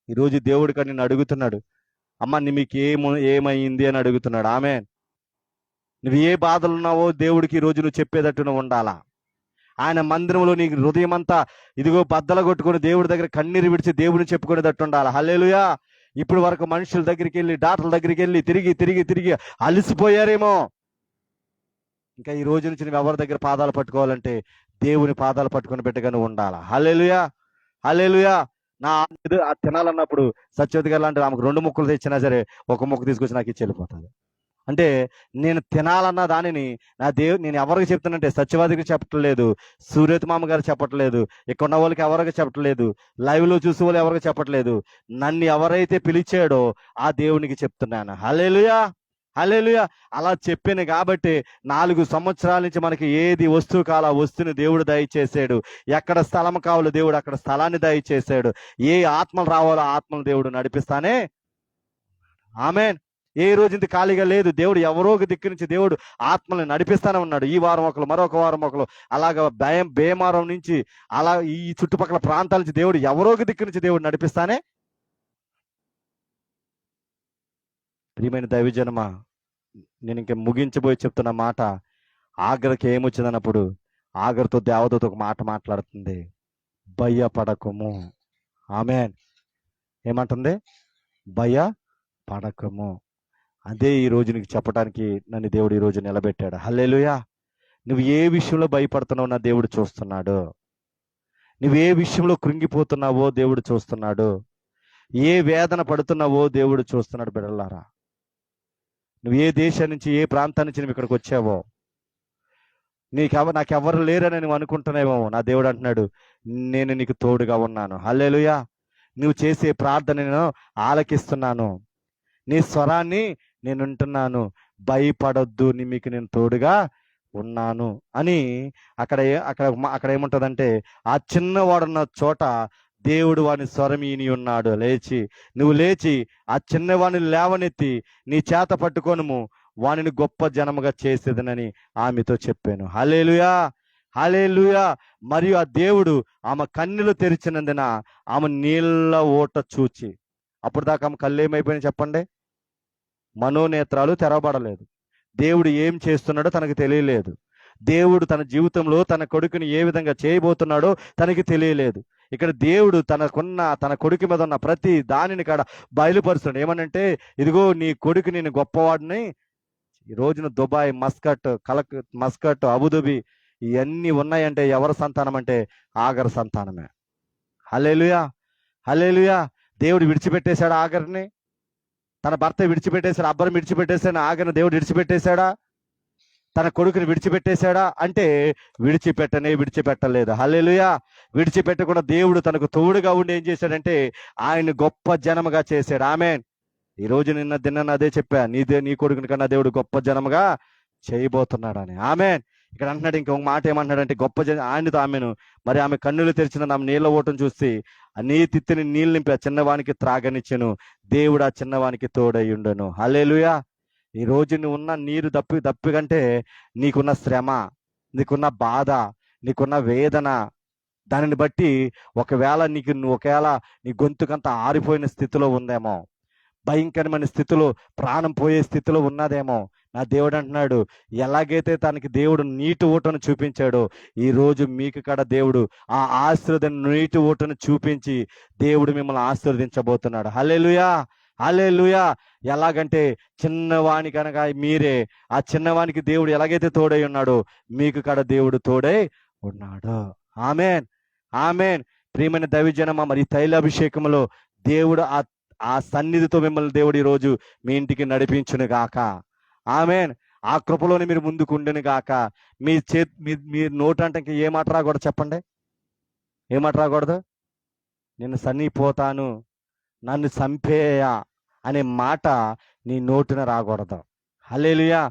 Speaker 1: ఈరోజు దేవుడు కానీ నిన్ను అడుగుతున్నాడు, అమ్మ ఏమైంది అని అడుగుతున్నాడు. ఆమేన్. నువ్వు ఏ బాధలు ఉన్నావో దేవుడికి ఈరోజు నువ్వు చెప్పేటట్టు నువ్వు ఉండాలా. ఆయన మందిరంలో నీ హృదయం అంతా ఇదిగో బద్దలు కొట్టుకుని దేవుడి దగ్గర కన్నీరు విడిచి దేవుడిని చెప్పుకునేటట్టు ఉండాలి. హల్లెలూయా. ఇప్పుడు వరకు మనుషుల దగ్గరికి వెళ్ళి, డాక్టర్ల దగ్గరికి వెళ్ళి తిరిగి అలసిపోయారేమో. ఇంకా ఈ రోజు నుంచి నువ్వు ఎవరి దగ్గర పాదాలు పట్టుకోవాలంటే దేవుని పాదాలు పట్టుకుని బిడ్డగా నువ్వు ఉండాలా. హల్లెలూయా, హల్లెలూయా. నా తినాలన్నప్పుడు సత్యవతి గారు లాంటి ఆమెకు 2 ముక్కలు తెచ్చినా సరే ఒక ముక్క తీసుకొచ్చి నాకు ఇచ్చి వెళ్ళిపోతుంది. అంటే నేను తినాలన్న దానిని నేను ఎవరికి చెప్తానంటే సత్యవాదికి చెప్పట్లేదు, సూర్యత మామ గారు చెప్పట్లేదు, ఇక్కడ ఉన్న వాళ్ళకి ఎవరికి చెప్పట్లేదు, లైవ్ లో చూసే వాళ్ళు ఎవరికి చెప్పట్లేదు. నన్ను ఎవరైతే పిలిచాడో ఆ దేవునికి చెప్తున్నాను. హల్లెలూయా, హల్లెలూయా. అలా చెప్పాను కాబట్టి 4 సంవత్సరాల నుంచి మనకి ఏది వస్తువు కావాలో ఆ వస్తువుని దేవుడు దయచేసాడు. ఎక్కడ స్థలం కావాలో దేవుడు అక్కడ స్థలాన్ని దయచేసాడు. ఏ ఆత్మలు రావాలో ఆత్మలు దేవుడు నడిపిస్తానే. ఆమేన్. ఏ రోజు ఇంత ఖాళీగా లేదు. దేవుడు ఎవరో ఒక దిక్కు నుంచి దేవుడు ఆత్మల్ని నడిపిస్తానే ఉన్నాడు. ఈ వారం ఒకరు, మరొక వారం ఒకరు, అలాగా బేమారం నుంచి, అలా ఈ చుట్టుపక్కల ప్రాంతాల నుంచి దేవుడు ఎవరో ఒక దిక్కు నుంచి దేవుడు నడిపిస్తానే. ప్రియమైన దైవజనమా, నేను ఇంక ముగించబోయి చెప్తున్న మాట, ఆగరికి ఏమొచ్చిందన్నప్పుడు ఆగరితో దేవదూత ఒక మాట మాట్లాడుతుంది, భయపడకము. ఆమేన్. ఏమంటుంది? భయపడకము. అదే ఈ రోజు నీకు చెప్పడానికి నన్ను దేవుడు ఈ రోజు నిలబెట్టాడు. హల్లెలూయా. నువ్వు ఏ విషయంలో భయపడుతున్నావు నా దేవుడు చూస్తున్నాడు. నువ్వు ఏ విషయంలో కృంగిపోతున్నావో దేవుడు చూస్తున్నాడు. ఏ వేదన పడుతున్నావో దేవుడు చూస్తున్నాడు. బిడ్డలారా, నువ్వు ఏ దేశం నుంచి, ఏ ప్రాంతం నుంచి నువ్వు ఇక్కడికి వచ్చావో, నాకెవరు లేరని నువ్వు అనుకుంటున్నావేమో, నా దేవుడు అంటున్నాడు, నేను నీకు తోడుగా ఉన్నాను. హల్లెలూయా. నువ్వు చేసే ప్రార్థన నేను ఆలకిస్తున్నాను, నీ స్వరాన్ని నేను వింటున్నాను, భయపడొద్దు, మీకు నేను తోడుగా ఉన్నాను అని అక్కడ అక్కడ ఏముంటుందంటే, ఆ చిన్నవాడున్న చోట దేవుడు వాని స్వరం ఈని ఉన్నాడు. నువ్వు లేచి ఆ చిన్నవాడిని లేవనెత్తి నీ చేత పట్టుకొనుము, వానిని గొప్ప జనముగా చేసేదనని ఆమెతో చెప్పాను. హల్లెలూయా, హల్లెలూయా. మరియు ఆ దేవుడు ఆమె కన్నులు తెరిచినందున ఆమె నీళ్ళ ఓట చూచి, అప్పుడు దాకా ఆమె కళ్ళు ఏమైపోయినాయి చెప్పండి? మనోనేత్రాలు తెరవబడలేదు. దేవుడు ఏం చేస్తున్నాడో తనకు తెలియలేదు. దేవుడు తన జీవితంలో తన కొడుకుని ఏ విధంగా చేయబోతున్నాడో తనకి తెలియలేదు. ఇక్కడ దేవుడు తన కొడుకు మీద ఉన్న ప్రతి దానిని కాడ బయలుపరుస్తున్నాడు. ఏమనంటే, ఇదిగో నీ కొడుకు, నేను గొప్పవాడిని. ఈ రోజున దుబాయ్, మస్కట్, అబుదాబి ఇవన్నీ ఉన్నాయంటే ఎవరి సంతానం అంటే ఆగర్ సంతానమే. హల్లెలూయా, హల్లెలూయా. దేవుడు విడిచిపెట్టేశాడు ఆగర్ని. తన భర్త విడిచిపెట్టేశాడు, అబ్బరం విడిచిపెట్టేశాడు, ఆగర్ని దేవుడు విడిచిపెట్టేశాడా? తన కొడుకుని విడిచిపెట్టేశాడా అంటే విడిచిపెట్టలేదు. హల్లెలూయా. విడిచిపెట్టకుండా దేవుడు తనకు తోడుగా ఉండి ఏం చేశాడంటే ఆయన గొప్ప జనముగా చేశాడు. ఆమేన్. ఈ రోజు నిన్న అదే చెప్పా, నీ కొడుకుని కన్నా దేవుడు గొప్ప జనముగా చేయబోతున్నాడని. ఆమేన్. ఇక్కడ అంటున్నాడు, ఇంకొక మాట ఏమంటున్నాడంటే, గొప్ప ఆయనతో ఆమెను, మరి ఆమె కన్నులు తెరిచిన నా నీళ్ళ ఓటం చూసి నీ తిత్తిని నీళ్ళు నింపి ఆ చిన్నవానికి త్రాగనిచ్చెను, దేవుడు ఆ చిన్నవానికి తోడయ్యుండెను. హల్లెలూయా. ఈ రోజు నువ్వు ఉన్న నీరు దప్పి కంటే నీకున్న శ్రమ, నీకున్న బాధ, నీకున్న వేదన, దానిని బట్టి ఒకవేళ నీ గొంతుకంతా ఆరిపోయిన స్థితిలో ఉందేమో, భయంకరమైన స్థితిలో, ప్రాణం పోయే స్థితిలో ఉన్నదేమో. నా దేవుడు అంటున్నాడు, ఎలాగైతే తనకి దేవుడు నీటి ఊటను చూపించాడో, ఈ రోజు మీకు కూడా దేవుడు ఆ ఆశీర్వాద నీటి ఊటను చూపించి దేవుడు మిమ్మల్ని ఆశీర్వదించబోతున్నాడు. హల్లెలూయా, హల్లెలూయా. ఎలాగంటే చిన్నవానికి కనుక మీరే, ఆ చిన్నవానికి దేవుడు ఎలాగైతే తోడై ఉన్నాడో మీకు కూడా దేవుడు తోడై ఉన్నాడు. ఆమేన్, ఆమేన్. ప్రియమైన దైవజనమా, మరి తైలాభిషేకంలో దేవుడు ఆ సన్నిధితో మిమ్మల్ని దేవుడు ఈరోజు మీ ఇంటికి నడిపించును గాక. ఆమేన్. ఆ కృపలోని మీరు ముందుకు ఉండును గాక. మీ నోటంటే ఇంక ఏ మాట రాకూడదు చెప్పండి? ఏ మాట రాకూడదు? నేను సన్నిపోతాను, నన్ను చంపేయ అనే మాట నీ నోటున రాకూడదు. హల్లెలూయా.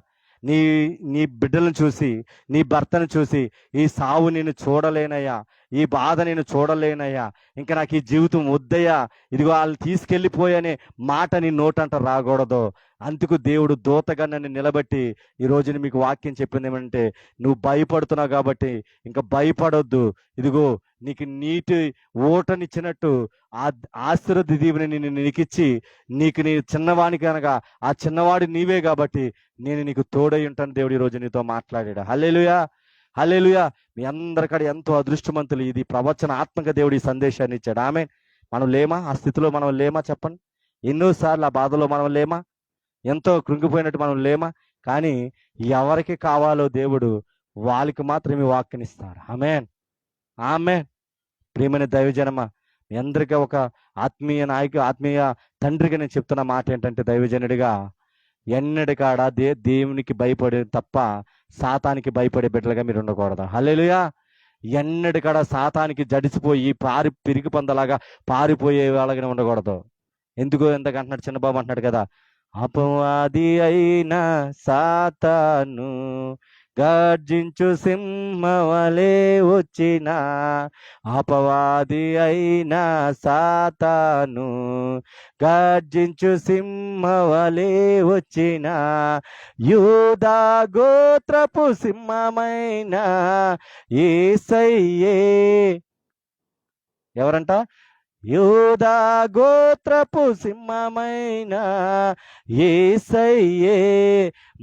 Speaker 1: నీ బిడ్డలను చూసి, నీ భర్తను చూసి, ఈ సావు నేను చూడలేనయ్యా, ఈ బాధ నేను చూడలేనయ్యా, ఇంకా నాకు ఈ జీవితం వద్దయ్యా, ఇదిగో వాళ్ళు తీసుకెళ్ళిపోయనే మాట నీ నోటంట రాకూడదు. అందుకు దేవుడు దూతగా నన్ను నిలబెట్టి ఈ రోజున మీకు వాక్యం చెప్పింది ఏమంటే, నువ్వు భయపడుతున్నావు కాబట్టి ఇంకా భయపడొద్దు. ఇదిగో నీకు నీటి ఓటనిచ్చినట్టు ఆ ఆశీర్వాద దీవెని నీకిచ్చి, నీ చిన్నవానికి అనగా ఆ చిన్నవాడు నీవే కాబట్టి నేను నీకు తోడై ఉంటాను. దేవుడు ఈ రోజు నీతో మాట్లాడాడు. హల్లెలూయా, హల్లెలూయా. మీ అందరికడ ఎంతో అదృష్టవంతులు. ఇది ప్రవచనాత్మక దేవుడు ఈ సందేశాన్ని ఇచ్చాడు. ఆమేన్. మనం లేమా? ఆ స్థితిలో మనం లేమా చెప్పండి? ఎన్నోసార్లు ఆ బాధలో మనం లేమా? ఎంతో కృంగిపోయినట్టు మనం లేమా? కానీ ఎవరికి కావాలో దేవుడు వాళ్ళకి మాత్రమే వాక్యం ఇస్తాడు. ఆమేన్, ఆమేన్. ప్రియమైన దైవజనమా, మీ అందరికీ ఒక ఆత్మీయ తండ్రిగా నేను చెప్తున్న మాట ఏంటంటే, దైవజనుడిగా ఎన్నటికాడ దేవునికి భయపడే తప్ప సాతానికి భయపడే బిడ్డలుగా మీరు ఉండకూడదు. హల్లెలూయా. ఎన్నటికాడ సాతానికి జడిసిపోయి పిరికి పందలాగా పారిపోయే వాళ్ళగానే ఉండకూడదు. ఎందుకంటున్నాడు చిన్నబాబు అంటున్నాడు కదా, అపవాది అయిన సాతాను గర్జించు సింహవలే వచ్చిన అపవాది అయిన సాతాను, గర్జించు సింహవలే వచ్చిన యూదా గోత్రపు సింహమైన యేసయ్యే. ఎవరంట? యూదా గోత్రపు సింహమైన యేసయ్యే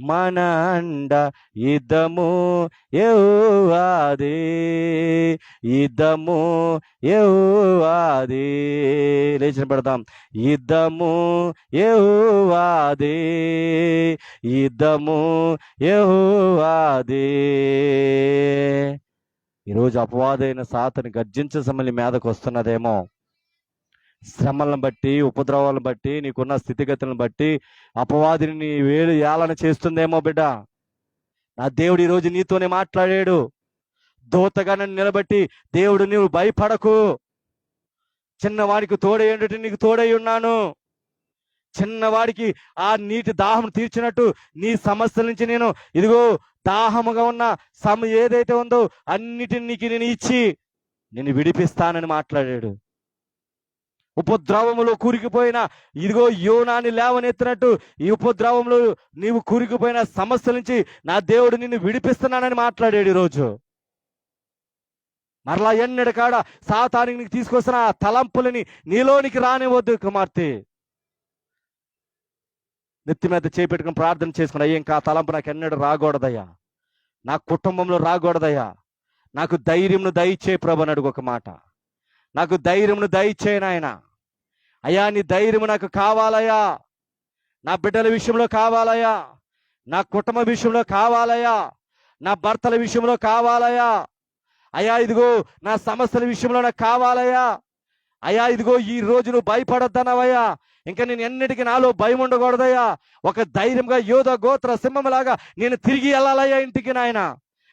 Speaker 1: మన అండ. యుద్ధము యెహోవాదే, యుద్ధము యెహోవాదే. లేచిన పెడదాం. యుద్ధము యెహోవాదే, యుద్ధము యెహోవాదే. ఈరోజు అపవాదైన సాతాను గర్జించే సమయం మీదకు వస్తున్నదేమో. శ్రమలను బట్టి, ఉపద్రవాలను బట్టి, నీకున్న స్థితిగతులను బట్టి అపవాదిని నీ వేలు ఏలన చేస్తుందేమో బిడ్డ. నా దేవుడు ఈరోజు నీతోనే మాట్లాడాడు. దూతగా నన్ను నిలబెట్టి, దేవుడు నీవు భయపడకు, చిన్నవాడికి తోడయ్యేటట్టు నీకు తోడై ఉన్నాను. చిన్నవాడికి ఆ నీటి దాహం తీర్చినట్టు నీ సమస్యల నుంచి నేను ఇదిగో దాహముగా ఉన్న ఏదైతే ఉందో అన్నిటిని నీకు నేను ఇచ్చి నేను విడిపిస్తానని మాట్లాడాడు. ఉపద్రవములో కూరికిపోయిన ఇదిగో యోనాని లేవనెత్తినట్టు ఈ ఉపద్రవంలో నీవు కూరికిపోయిన సమస్యల నుంచి నా దేవుడు నిన్ను విడిపిస్తున్నానని మాట్లాడాడు. ఈరోజు మరలా ఎన్నడ కాడ సాతానికి నీకు తీసుకొస్తున్న ఆ తలంపులని నీలోనికి రానివద్దు కుమార్తె. నెత్తి మీద చేపెట్టుకుని ప్రార్థన చేసుకుని, అయ్యా ఇంకా ఆ తలంపు నాకు ఎన్నడూ రాకూడదయ్యా, నా కుటుంబంలో రాకూడదయ్యా, నాకు ధైర్యంను దయచే ప్రభు అని అడుగు. ఒక మాట, నాకు ధైర్యంను దయచేయి నాయన. అయ్యా నీ ధైర్యం నాకు కావాలయ్యా, నా బిడ్డల విషయంలో కావాలయ్యా, నా కుటుంబ విషయంలో కావాలయ్యా, నా భర్తల విషయంలో కావాలయ్యా. అయ్యా ఇదిగో నా సమస్యల విషయంలో నాకు కావాలయ్యా. అయ్యా ఇదిగో ఈ రోజు నువ్వు భయపడొద్దనవయ్యా, ఇంకా నేను ఎన్నిటికీ నాలో భయం ఉండకూడదయ్యా. ఒక ధైర్యంగా యోధ గోత్ర సింహంలాగా నేను తిరిగి వెళ్ళాలయ్యా ఇంటికి నాయన.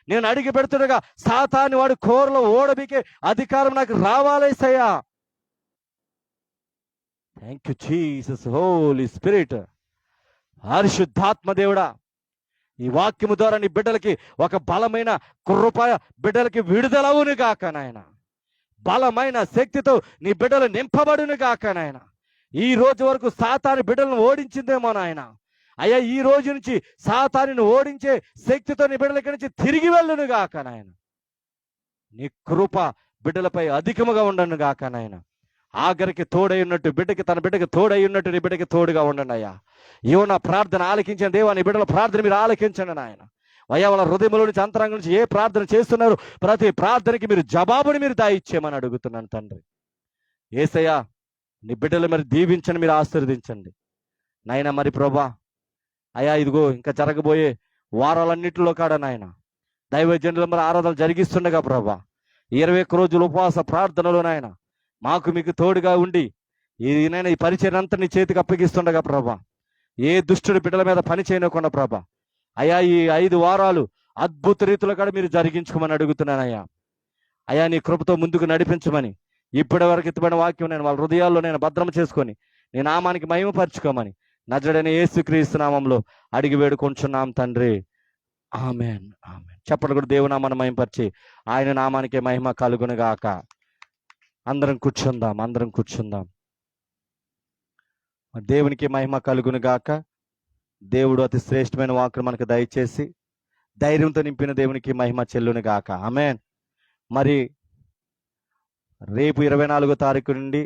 Speaker 1: నేను అడిగి పెడుతుండగా సాతాను వాడు కోరలో ఓడబికే అధికారం నాకు రావాలేసయ్యా. Thank you Jesus, holy spirit. పరిశుద్ధాత్మ దేవుడా, ఈ వాక్యము ద్వారా నీ బిడ్డలకి ఒక బలమైన కృప, బిడ్డలకి విడుదలవును గాక నాయన. బలమైన శక్తితో నీ బిడ్డలు నింపబడును గాక నాయన. ఈ రోజు వరకు సాతాను బిడ్డలను ఓడించిందేమో నాయన. అయ్యా ఈ రోజు నుంచి సాతానుని ఓడించే శక్తితో నీ బిడ్డల నుంచి తిరిగి వెళ్ళును గాక నాయన. నీ కృప బిడ్డలపై అధికముగా ఉండను గాక నాయన. ఆఖరికి తోడై ఉన్నట్టు బిడ్డకి, తన బిడ్డకి తోడై ఉన్నట్టు నీ బిడ్డకి తోడుగా ఉండండి అయ్యా. ఏవో నా ప్రార్థన ఆలకించిన దేవా, నీ బిడ్డల ప్రార్థన మీరు ఆలకించండి నాయన. అయ్యా వాళ్ళ హృదయంలో నుంచి, అంతరంగం నుంచి ఏ ప్రార్థన చేస్తున్నారు ప్రతి ప్రార్థనకి మీరు జవాబుని మీరు దాయిచ్చేయమని అడుగుతున్నాను తండ్రి. యేసయ్యా నీ బిడ్డలు మరి దీవించండి, మీరు ఆశీర్వదించండి నాయన. మరి ప్రభా అయ్యా ఇదిగో ఇంకా జరగబోయే వారాలన్నింటిలో కాడ నాయన దైవజనులు మరి ఆరాధనలు జరిగిస్తుండగా ప్రభా 21 రోజులు ఉపవాస ప్రార్థనలో నాయన మాకు మీకు తోడుగా ఉండి ఈయన ఈ పరిచయం అంతా నీ చేతికి అప్పగిస్తుండగా ప్రభా, ఏ దుష్టుడి బిడ్డల మీద పని చేయకుండా ప్రభా అయ్యా ఈ 5 వారాలు అద్భుత రీతిలో కూడా మీరు జరిగించుకోమని అడుగుతున్నానయ్యా. అయ్యా నీ కృపతో ముందుకు నడిపించమని, ఇప్పటి వరకు ఎత్తుబడిన వాక్యం నేను వాళ్ళ హృదయాల్లో నేను భద్రం చేసుకొని నీ నామానికి మహిమపరచుకోమని నజరుడైన యేసుక్రీస్తు నామంలో అడిగి వేడుకొంచున్నాం తండ్రి. Amen, amen. చెప్పండి కూడా దేవునామాన్ని మహిమపరిచి ఆయన నామానికే మహిమ కలుగును గాక. అందరం కూర్చుందాం, అందరం కూర్చుందాం. దేవునికి మహిమ కలుగును గాక. దేవుడు అతి శ్రేష్టమైన వాక్కును మనకు దయచేసి ధైర్యంతో నింపిన దేవునికి మహిమ చెల్లును గాక. ఆమెన్. మరి రేపు 24వ తారీఖు నుండి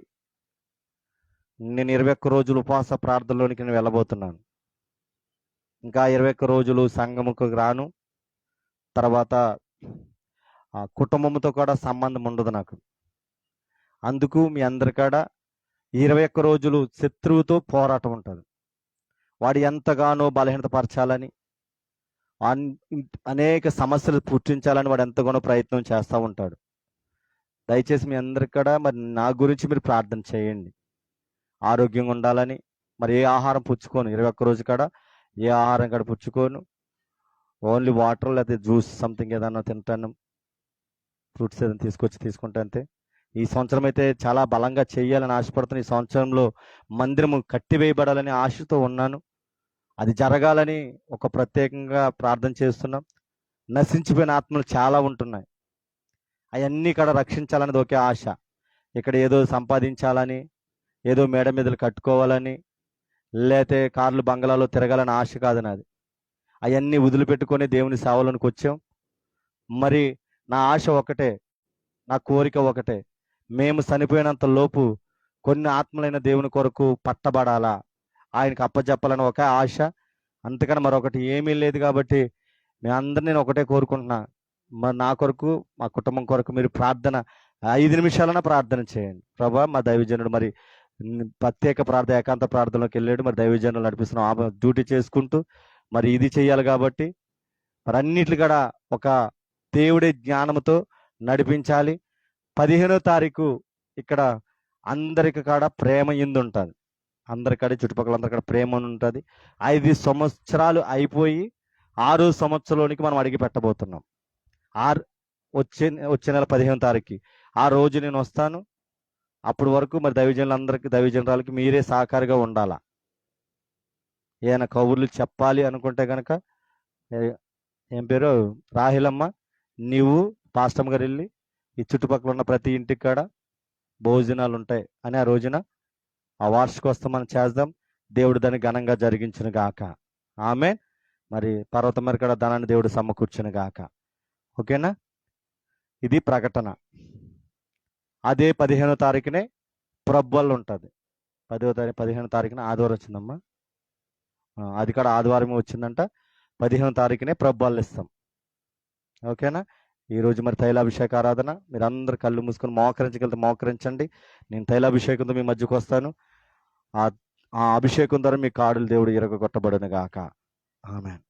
Speaker 1: నేను 21 రోజులు ఉపవాస ప్రార్థనలోనికి నేను వెళ్ళబోతున్నాను. ఇంకా 21 రోజులు సంఘముకు రాను. తర్వాత ఆ కుటుంబంతో కూడా సంబంధం ఉండదు నాకు. అందుకు మీ అందరికాడ 21 రోజులు శత్రువుతో పోరాటం ఉంటుంది. వాడు ఎంతగానో బలహీనతపరచాలని, అనేక సమస్యలు పుట్టించాలని వాడు ఎంతగానో ప్రయత్నం చేస్తూ ఉంటాడు. దయచేసి మీ అందరికాడ మరి నా గురించి మీరు ప్రార్థన చేయండి. ఆరోగ్యంగా ఉండాలని. మరి ఏ ఆహారం పుచ్చుకోను 21 రోజు కాడ, ఏ ఆహారం కాడ పుచ్చుకోను. ఓన్లీ వాటర్ లేకపోతే జ్యూస్ సంథింగ్ ఏదన్నా తింటాను, ఫ్రూట్స్ ఏదైనా తీసుకుంటా అంతే. ఈ సంవత్సరం అయితే చాలా బలంగా చేయాలని ఆశపడుతున్నాను. ఈ సంవత్సరంలో మందిరము కట్టివేయబడాలని ఆశతో ఉన్నాను. అది జరగాలని ఒక ప్రత్యేకంగా ప్రార్థన చేస్తున్నాం. నశించిపోయిన ఆత్మలు చాలా ఉంటున్నాయి. అవన్నీ ఇక్కడ రక్షించాలనేది ఒకే ఆశ. ఇక్కడ ఏదో సంపాదించాలని, ఏదో మేడ మీదలు కట్టుకోవాలని, లేతే కార్లు బంగ్లాలో తిరగాలని ఆశ కాదు నాది. అవన్నీ వదిలిపెట్టుకొని దేవుని సేవలోనికి వచ్చాం. మరి నా ఆశ ఒకటే, నా కోరిక ఒకటే, మేము చనిపోయినంత లోపు కొన్ని ఆత్మలైన దేవుని కొరకు పట్టబడాలా, ఆయనకు అప్పచెప్పాలని ఒక ఆశ. అంతకన్నా మరొకటి ఏమీ లేదు. కాబట్టి మీ అందరినీ నేను ఒకటే కోరుకుంటున్నా, మరి నా కొరకు, మా కుటుంబం కొరకు మీరు ప్రార్థన 5 నిమిషాలన్నా ప్రార్థన చేయండి. ప్రభా, మా దైవజనుడు మరి ప్రత్యేక ప్రార్థన, ఏకాంత ప్రార్థనలోకి వెళ్ళాడు. మరి దైవజనులు నడిపిస్తున్నాం, ఆమె డ్యూటీ చేసుకుంటూ మరి ఇది చేయాలి. కాబట్టి మరి అన్నిట్లు కూడా ఒక దేవుడి జ్ఞానంతో నడిపించాలి. 15వ తారీఖు ఇక్కడ అందరికి కాడ ప్రేమ ఇందు ఉంటుంది. అందరికాడ, చుట్టుపక్కల అందరికాడ ప్రేమ ఉంటుంది. 5 సంవత్సరాలు అయిపోయి 6వ సంవత్సరంలోనికి మనం అడిగి పెట్టబోతున్నాం. వచ్చే నెల 15వ తారీఖుకి ఆ రోజు నేను వస్తాను. అప్పటి వరకు మరి దైవజనులందరికీ, దైవజనురాలకి మీరే సహకారిగా ఉండాలా. ఏమైనా కబుర్లు చెప్పాలి అనుకుంటే కనుక, ఏం పేరు, రాహిలమ్మ, నీవు పాస్టమ్ గారు వెళ్ళి ఈ చుట్టుపక్కల ఉన్న ప్రతి ఇంటికి కాడ భోజనాలు ఉంటాయి అని ఆ రోజున ఆ వార్షికోత్సవం మనం చేద్దాం. దేవుడు దాన్ని ఘనంగా జరిగించును గాక. ఆమె మరి పర్వతం మీద కూడా ధనాన్ని దేవుడు సమకూర్చును గాక. ఓకేనా? ఇది ప్రకటన. అదే 15వ తారీఖునే ప్రబ్బల్ ఉంటుంది. 15వ తారీఖున ఆదివారం వచ్చిందమ్మా. అది కూడా ఆదివారం వచ్చిందంట. 15వ తారీఖునే ప్రబ్బల్ ఇస్తాం. ఓకేనా? ఈరోజు మరి తైలాభిషేక ఆరాధన. మీరు అందరు కళ్ళు మూసుకొని మోకరించగలిగితే మోకరించండి. నేను తైలాభిషేకంతో మీ మధ్యకు వస్తాను. ఆ అభిషేకం ద్వారా మీ కాడులు దేవుడు ఇరగొట్టబడును గాక. ఆమేన్.